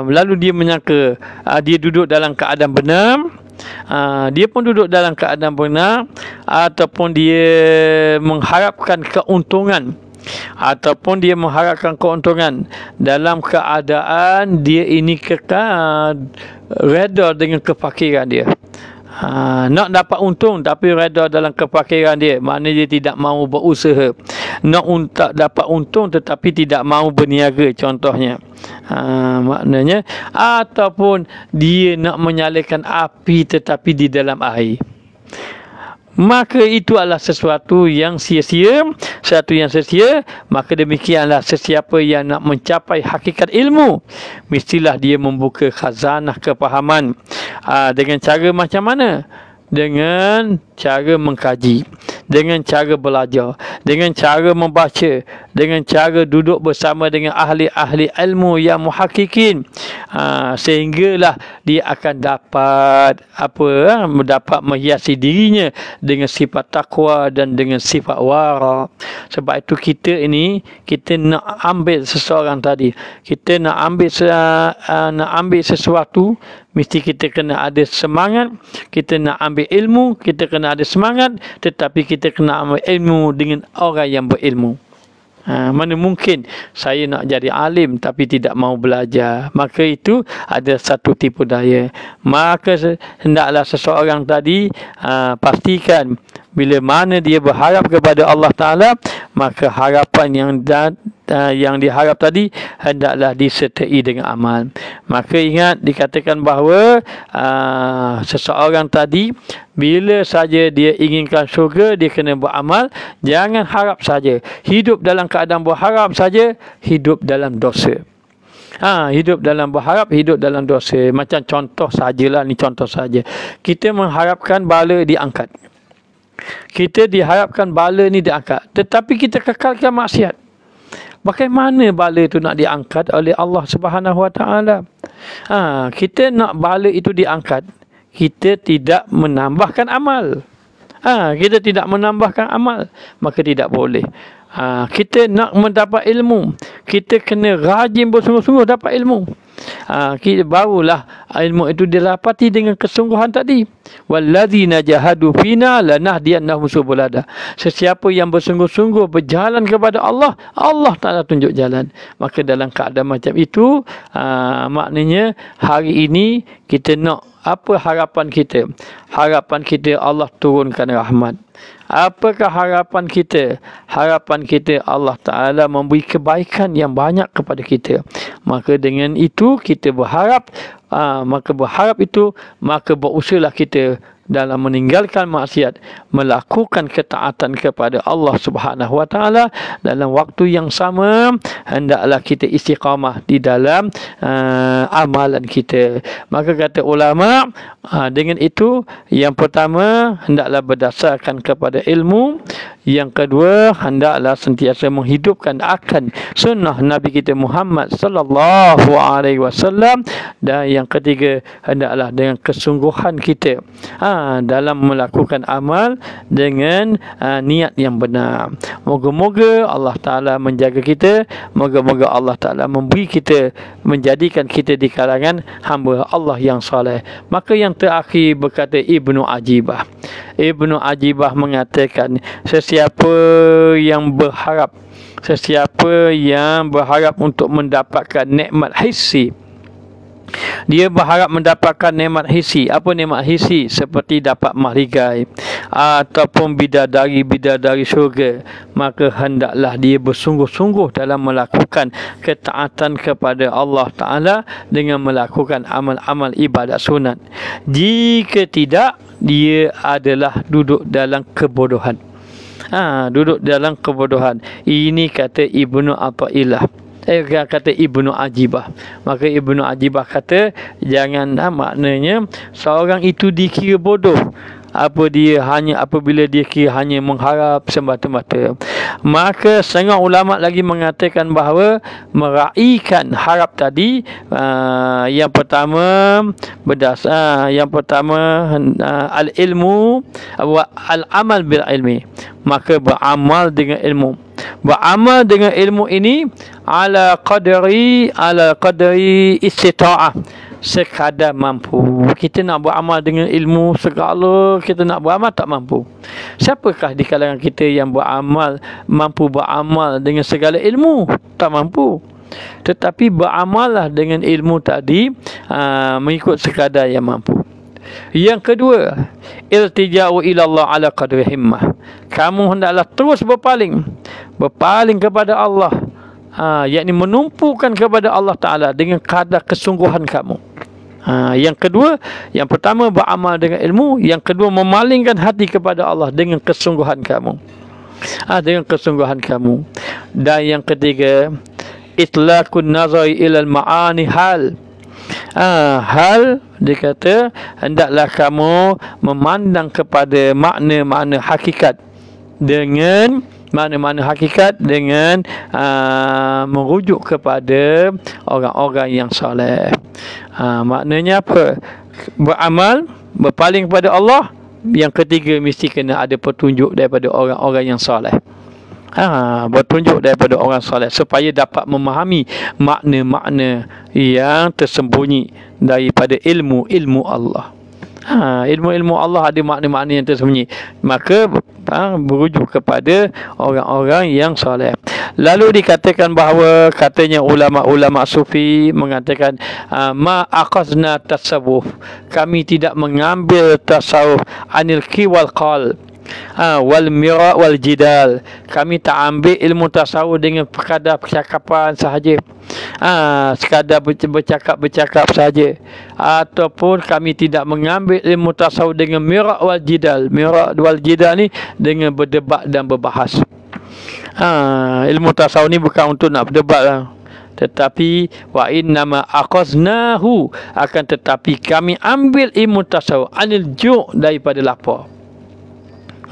lalu dia menyangka dia duduk dalam keadaan benar, dia pun duduk dalam keadaan benar, ataupun dia mengharapkan keuntungan, dalam keadaan dia ini kekal reda dengan kefakiran dia. Nak dapat untung tapi reda dalam kefakiran dia, maknanya dia tidak mahu berusaha. Nak dapat untung tetapi tidak mahu berniaga contohnya, maknanya, ataupun dia nak menyalakan api tetapi di dalam air, maka itu adalah sesuatu yang sia-sia. Maka demikianlah sesiapa yang nak mencapai hakikat ilmu, mestilah dia membuka khazanah kefahaman. Dengan cara macam mana? Dengan cara mengkaji, dengan cara belajar, dengan cara membaca, dengan cara duduk bersama dengan ahli-ahli ilmu yang muhakkikin, sehinggalah dia akan dapat dapat menghiasi dirinya dengan sifat takwa dan dengan sifat wara. Sebab itu kita nak ambil seseorang tadi, kita nak ambil sesuatu, mesti kita kena ada semangat. Kita nak ambil ilmu, kita kena ada semangat, tetapi kita kena ambil ilmu dengan orang yang berilmu. Mana mungkin saya nak jadi alim tapi tidak mau belajar. Maka itu ada satu tipu daya. Maka hendaklah seseorang tadi pastikan bila mana dia berharap kepada Allah Ta'ala, maka harapan yang diharap tadi hendaklah disertai dengan amal. Maka ingat, dikatakan bahawa seseorang tadi bila saja dia inginkan syurga, dia kena beramal. Jangan harap saja, hidup dalam keadaan berharap saja, hidup dalam dosa. Hidup dalam berharap, hidup dalam dosa. Macam contoh sajalah, ni contoh saja. Kita mengharapkan bala diangkat, kita diharapkan bala ni diangkat, tetapi kita kekalkan maksiat. Bagaimana bala itu nak diangkat oleh Allah Subhanahu Wa Taala? Kita nak bala itu diangkat, kita tidak menambahkan amal. Kita tidak menambahkan amal, maka tidak boleh. Kita nak mendapat ilmu, kita kena rajin bersungguh-sungguh dapat ilmu. Kita barulah ilmu itu didapati dengan kesungguhan tadi. Walladzina jahadu fina lanahdiyannahum subulana. Sesiapa yang bersungguh-sungguh berjalan kepada Allah, Allah Ta'ala tunjuk jalan. Maka dalam keadaan macam itu, maknanya hari ini kita nak apa harapan kita? Harapan kita Allah turunkan rahmat. Apakah harapan kita? Harapan kita Allah Ta'ala memberi kebaikan yang banyak kepada kita. Maka dengan itu kita berharap, maka berusahalah kita dalam meninggalkan maksiat, melakukan ketaatan kepada Allah Subhanahu Wa Taala. Dalam waktu yang sama, hendaklah kita istiqamah di dalam amalan kita. Maka kata ulama, dengan itu, yang pertama hendaklah berdasarkan kepada ilmu. Yang kedua, hendaklah sentiasa menghidupkan akan sunnah Nabi kita Muhammad sallallahu alaihi wasallam. Dan yang ketiga, hendaklah dengan kesungguhan kita dalam melakukan amal dengan niat yang benar. Moga-moga Allah Ta'ala menjaga kita. Moga-moga Allah Ta'ala memberi kita, menjadikan kita di kalangan hamba Allah yang soleh. Maka yang terakhir berkata Ibnu Ajibah. Ibnu Ajibah mengatakan, sesiapa yang berharap untuk mendapatkan nikmat hissi, dia berharap mendapatkan nikmat hissi. Apa nikmat hissi? Seperti dapat mahligai ataupun bidadari syurga, maka hendaklah dia bersungguh-sungguh dalam melakukan ketaatan kepada Allah Ta'ala dengan melakukan amal-amal ibadat sunat. Jika tidak, dia adalah duduk dalam kebodohan. Duduk dalam kebodohan. Ini kata Ibnu Athaillah. Kata Ibnu Ajibah. Maka Ibnu Ajibah kata, jangan, maknanya seorang itu dikira bodoh apabila dia kira hanya mengharap semata-mata. Maka setengah ulama lagi mengatakan bahawa meraihkan harap tadi, yang pertama al-ilmu al-amal bil ilmi, maka beramal dengan ilmu. Beramal dengan ilmu ini ala qadri istita'ah, sekadar mampu. Kita nak beramal dengan ilmu segala, kita nak beramal tak mampu. Siapakah di kalangan kita yang mampu beramal dengan segala ilmu? Tak mampu. Tetapi beramallah dengan ilmu tadi, mengikut sekadar yang mampu. Yang kedua, iltija'u ilallah ala qadri himmah. Kamu hendaklah terus berpaling kepada Allah, yakni menumpukan kepada Allah Ta'ala dengan kadar kesungguhan kamu. Yang kedua, yang pertama beramal dengan ilmu, yang kedua memalingkan hati kepada Allah dengan kesungguhan kamu. Dengan kesungguhan kamu. Dan yang ketiga, itlaqun nazari ilal ma'ani hal. Hal, dia kata hendaklah kamu memandang kepada makna-makna hakikat. dengan mana-mana hakikat, dengan merujuk kepada orang-orang yang soleh. Maknanya apa? Beramal, berpaling kepada Allah. Yang ketiga, mesti kena ada petunjuk daripada orang-orang yang soleh. Bertunjuk daripada orang soleh supaya dapat memahami makna-makna yang tersembunyi daripada ilmu Allah. Ilmu Allah ada makna-makna yang tersembunyi. Maka berujuk kepada orang-orang yang soleh. Lalu dikatakan bahawa, katanya ulama-ulama sufi mengatakan, ma aqazna tasawuf, kami tidak mengambil tasawuf anil kiwal qal wal mira wal jidal. Kami tak ambil ilmu tasawuf dengan sekadar percakapan sahaja, sekadar bercakap sahaja, ataupun kami tidak mengambil ilmu tasawuf dengan mira wal jidal. Mira wal jidal ni dengan berdebat dan berbahas. Ilmu tasawuf ni bukan untuk nak berdebat lah, tetapi wa innama aqaznahu, akan tetapi kami ambil ilmu tasawuf anil ju' daripada lapar.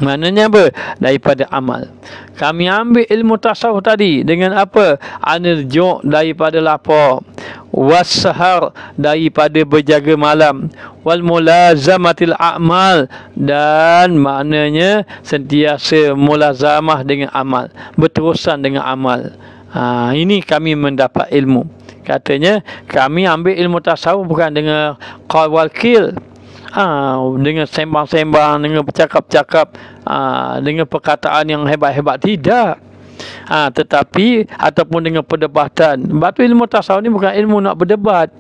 Maknanya apa? Daripada amal. Kami ambil ilmu tasawuf tadi dengan apa? Anil ju' daripada lapar, wassahar daripada berjaga malam, wal mulazamatil a'mal, dan maknanya sentiasa mulazamah dengan amal, berterusan dengan amal. Ini kami mendapat ilmu. Katanya kami ambil ilmu tasawuf bukan dengan qaul wal qil, dengan sembang-sembang, dengan bercakap-cakap, dengan perkataan yang hebat-hebat, tidak. Tetapi ataupun dengan perdebatan. Sebab tu ilmu tasawuf ni bukan ilmu nak berdebat.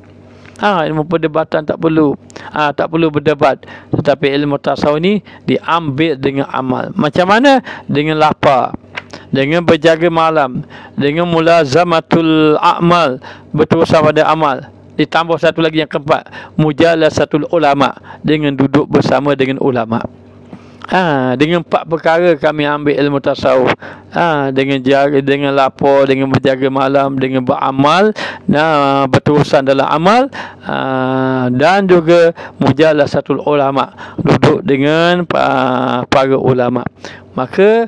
Ilmu perdebatan tak perlu. Tak perlu berdebat. Tetapi ilmu tasawuf ni diambil dengan amal. Macam mana? Dengan lapar, dengan berjaga malam, dengan mulazamatul a'mal, berterusan pada amal. Ditambah satu lagi yang keempat, mujalasatul ulama, dengan duduk bersama dengan ulama. Dengan 4 perkara kami ambil ilmu tasawuf. Dengan lapar, dengan berjaga malam, dengan beramal, berterusan dalam amal, dan juga mujalasatul ulama, duduk dengan para ulama. Maka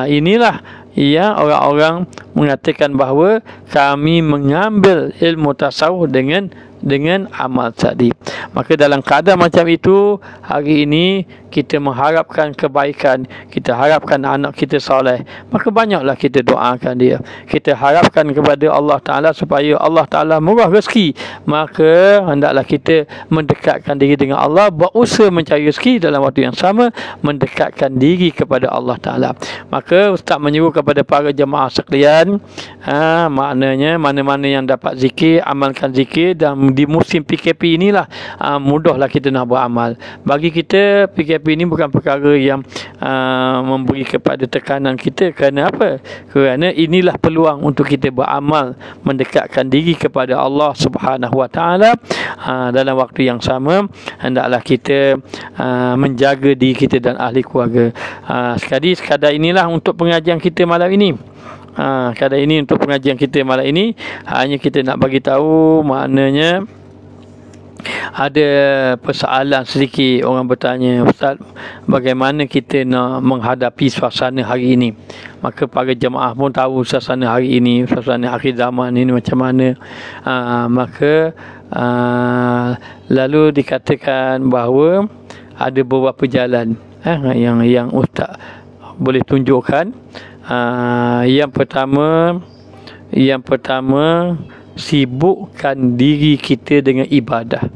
inilah yang orang-orang mengatakan bahawa kami mengambil ilmu tasawuf dengan amal tadi. Maka dalam keadaan macam itu, hari ini kita mengharapkan kebaikan, kita harapkan anak kita soleh, maka banyaklah kita doakan dia. Kita harapkan kepada Allah Ta'ala supaya Allah Ta'ala murah rezeki. Maka hendaklah kita mendekatkan diri dengan Allah, berusaha mencari rezeki, dalam waktu yang sama mendekatkan diri kepada Allah Ta'ala. Maka Ustaz menyuruh kepada para jemaah sekalian, maknanya mana-mana yang dapat zikir, amalkan zikir. Dan di musim PKP inilah mudahlah kita nak beramal. Bagi kita PKP ini bukan perkara yang memberi kepada tekanan kita. Kerana apa? Kerana inilah peluang untuk kita beramal, mendekatkan diri kepada Allah Subhanahu Wa Taala. Dalam waktu yang sama hendaklah kita menjaga diri kita dan ahli keluarga. Sekadar inilah untuk pengajian kita malam ini. Kadang ini untuk pengajian kita malam ini, hanya kita nak bagi tahu, maknanya ada persoalan sedikit. Orang bertanya, Ustaz, bagaimana kita nak menghadapi suasana hari ini? Maka para jemaah pun tahu suasana hari ini, suasana akhir zaman ini macam mana. Maka lalu dikatakan bahawa ada beberapa jalan yang Ustaz boleh tunjukkan. Yang pertama, sibukkan diri kita dengan ibadah.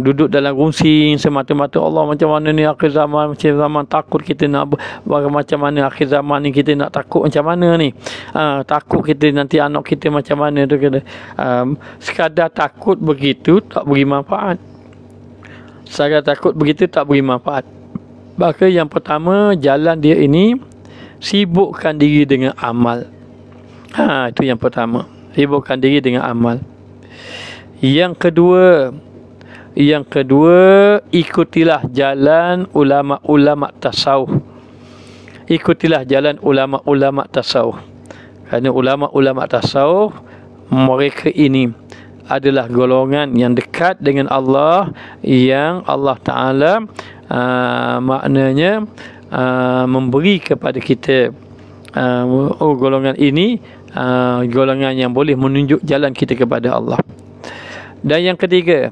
Duduk dalam runsing semata-mata Allah, macam mana ni akhir zaman, macam zaman takut kita nak macam mana akhir zaman ni, kita nak takut macam mana ni, takut kita nanti anak kita macam mana tu kata. Sekadar takut begitu tak beri manfaat. Sekadar takut begitu tak beri manfaat. Maka yang pertama, jalan dia ini, sibukkan diri dengan amal. Itu yang pertama, sibukkan diri dengan amal. Yang kedua, ikutilah jalan ulama-ulama tasawuf. Ikutilah jalan ulama-ulama tasawuf. Kerana ulama-ulama tasawuf, mereka ini adalah golongan yang dekat dengan Allah, yang Allah Ta'ala maknanya memberi kepada kita golongan ini golongan yang boleh menunjuk jalan kita kepada Allah. Dan yang ketiga,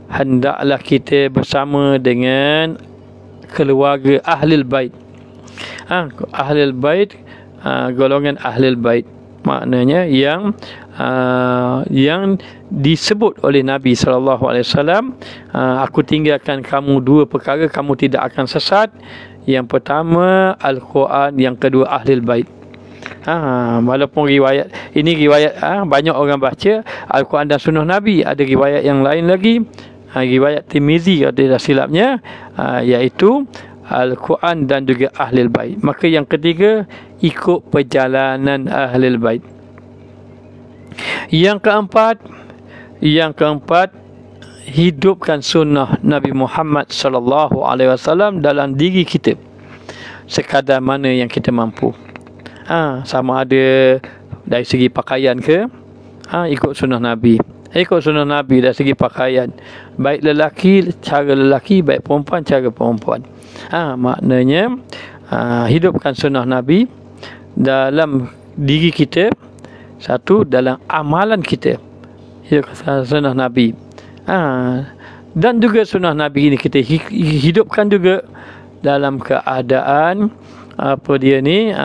hendaklah kita bersama dengan keluarga Ahlul Bait. Ahlul Bait, golongan Ahlul Bait, maknanya yang disebut oleh Nabi SAW, aku tinggalkan kamu dua perkara, kamu tidak akan sesat. Yang pertama Al-Quran, yang kedua Ahlul Bait. Walaupun riwayat banyak orang baca Al-Quran dan Sunnah Nabi, ada riwayat yang lain lagi, riwayat Tirmizi kalau tidak silapnya, iaitu Al-Quran dan juga Ahlul Bait. Maka yang ketiga, ikut perjalanan Ahlul Bait. Yang keempat, hidupkan sunnah Nabi Muhammad SAW dalam diri kita sekadar mana yang kita mampu. Sama ada dari segi pakaian ke, ikut sunnah Nabi. Ikut sunnah Nabi dari segi pakaian, baik lelaki cara lelaki, baik perempuan cara perempuan. Maknanya hidupkan sunnah Nabi dalam diri kita, satu dalam amalan kita, hidupkan sunnah Nabi. Dan juga sunnah Nabi ini kita hidupkan juga dalam keadaan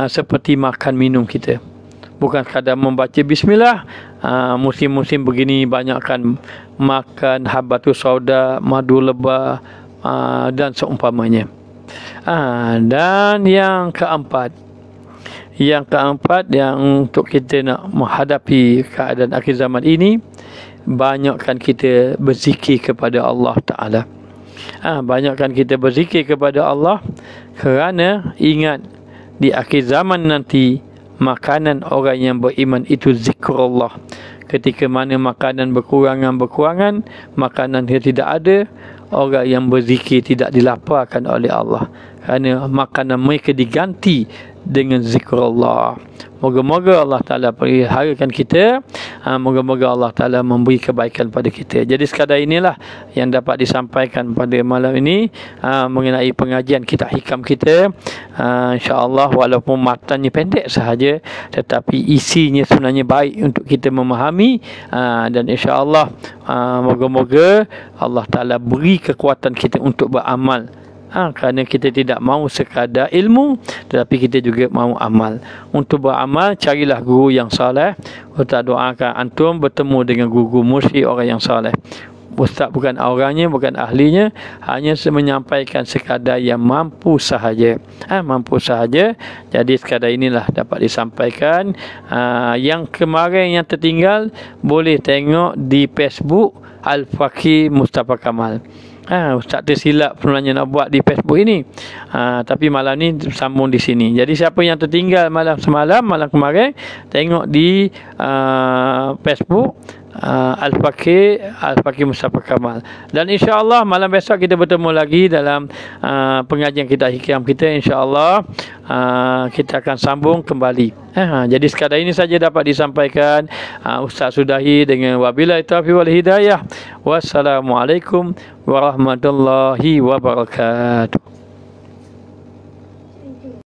seperti makan minum kita. Bukan sekadar membaca bismillah. Musim-musim begini banyakkan makan habbatus sauda, madu lebah, dan seumpamanya. Dan yang keempat yang untuk kita nak menghadapi keadaan akhir zaman ini, banyakkan kita berzikir kepada Allah Ta'ala. Banyakkan kita berzikir kepada Allah, kerana ingat di akhir zaman nanti makanan orang yang beriman itu zikrullah. Ketika mana makanan berkurangan, makanan dia tidak ada, orang yang berzikir tidak dilaparkan oleh Allah, kerana makanan mereka diganti dengan zikrullah. Moga-moga Allah Ta'ala peliharakan kita. Moga-moga Allah Ta'ala memberi kebaikan pada kita. Jadi sekadar inilah yang dapat disampaikan pada malam ini mengenai pengajian kita hikam kita. InsyaAllah walaupun matanya pendek sahaja, tetapi isinya sebenarnya baik untuk kita memahami. Dan insyaAllah moga-moga Allah Ta'ala beri kekuatan kita untuk beramal. Kerana kita tidak mahu sekadar ilmu, tetapi kita juga mahu amal. Untuk beramal, carilah guru yang saleh. Ustaz doakan antum bertemu dengan guru mursyid orang yang saleh. Ustaz bukan orangnya, bukan ahlinya, hanya menyampaikan sekadar yang mampu sahaja. Mampu sahaja. Jadi sekadar inilah dapat disampaikan. Yang kemarin yang tertinggal, boleh tengok di Facebook Al-Faqih Mustafa Kamal. Ustaz tersilap sebenarnya nak buat di Facebook ini, tapi malam ni sambung di sini. Jadi siapa yang tertinggal malam kemarin, tengok di Facebook Al-Faqih Mustafa Kamal. Dan insya-Allah malam besok kita bertemu lagi dalam pengajian kita hikam kita. Insya-Allah kita akan sambung kembali. Jadi sekadar ini saja dapat disampaikan. Ustaz sudahi dengan wabillahi taufiq wal hidayah. Wassalamualaikum warahmatullahi wabarakatuh.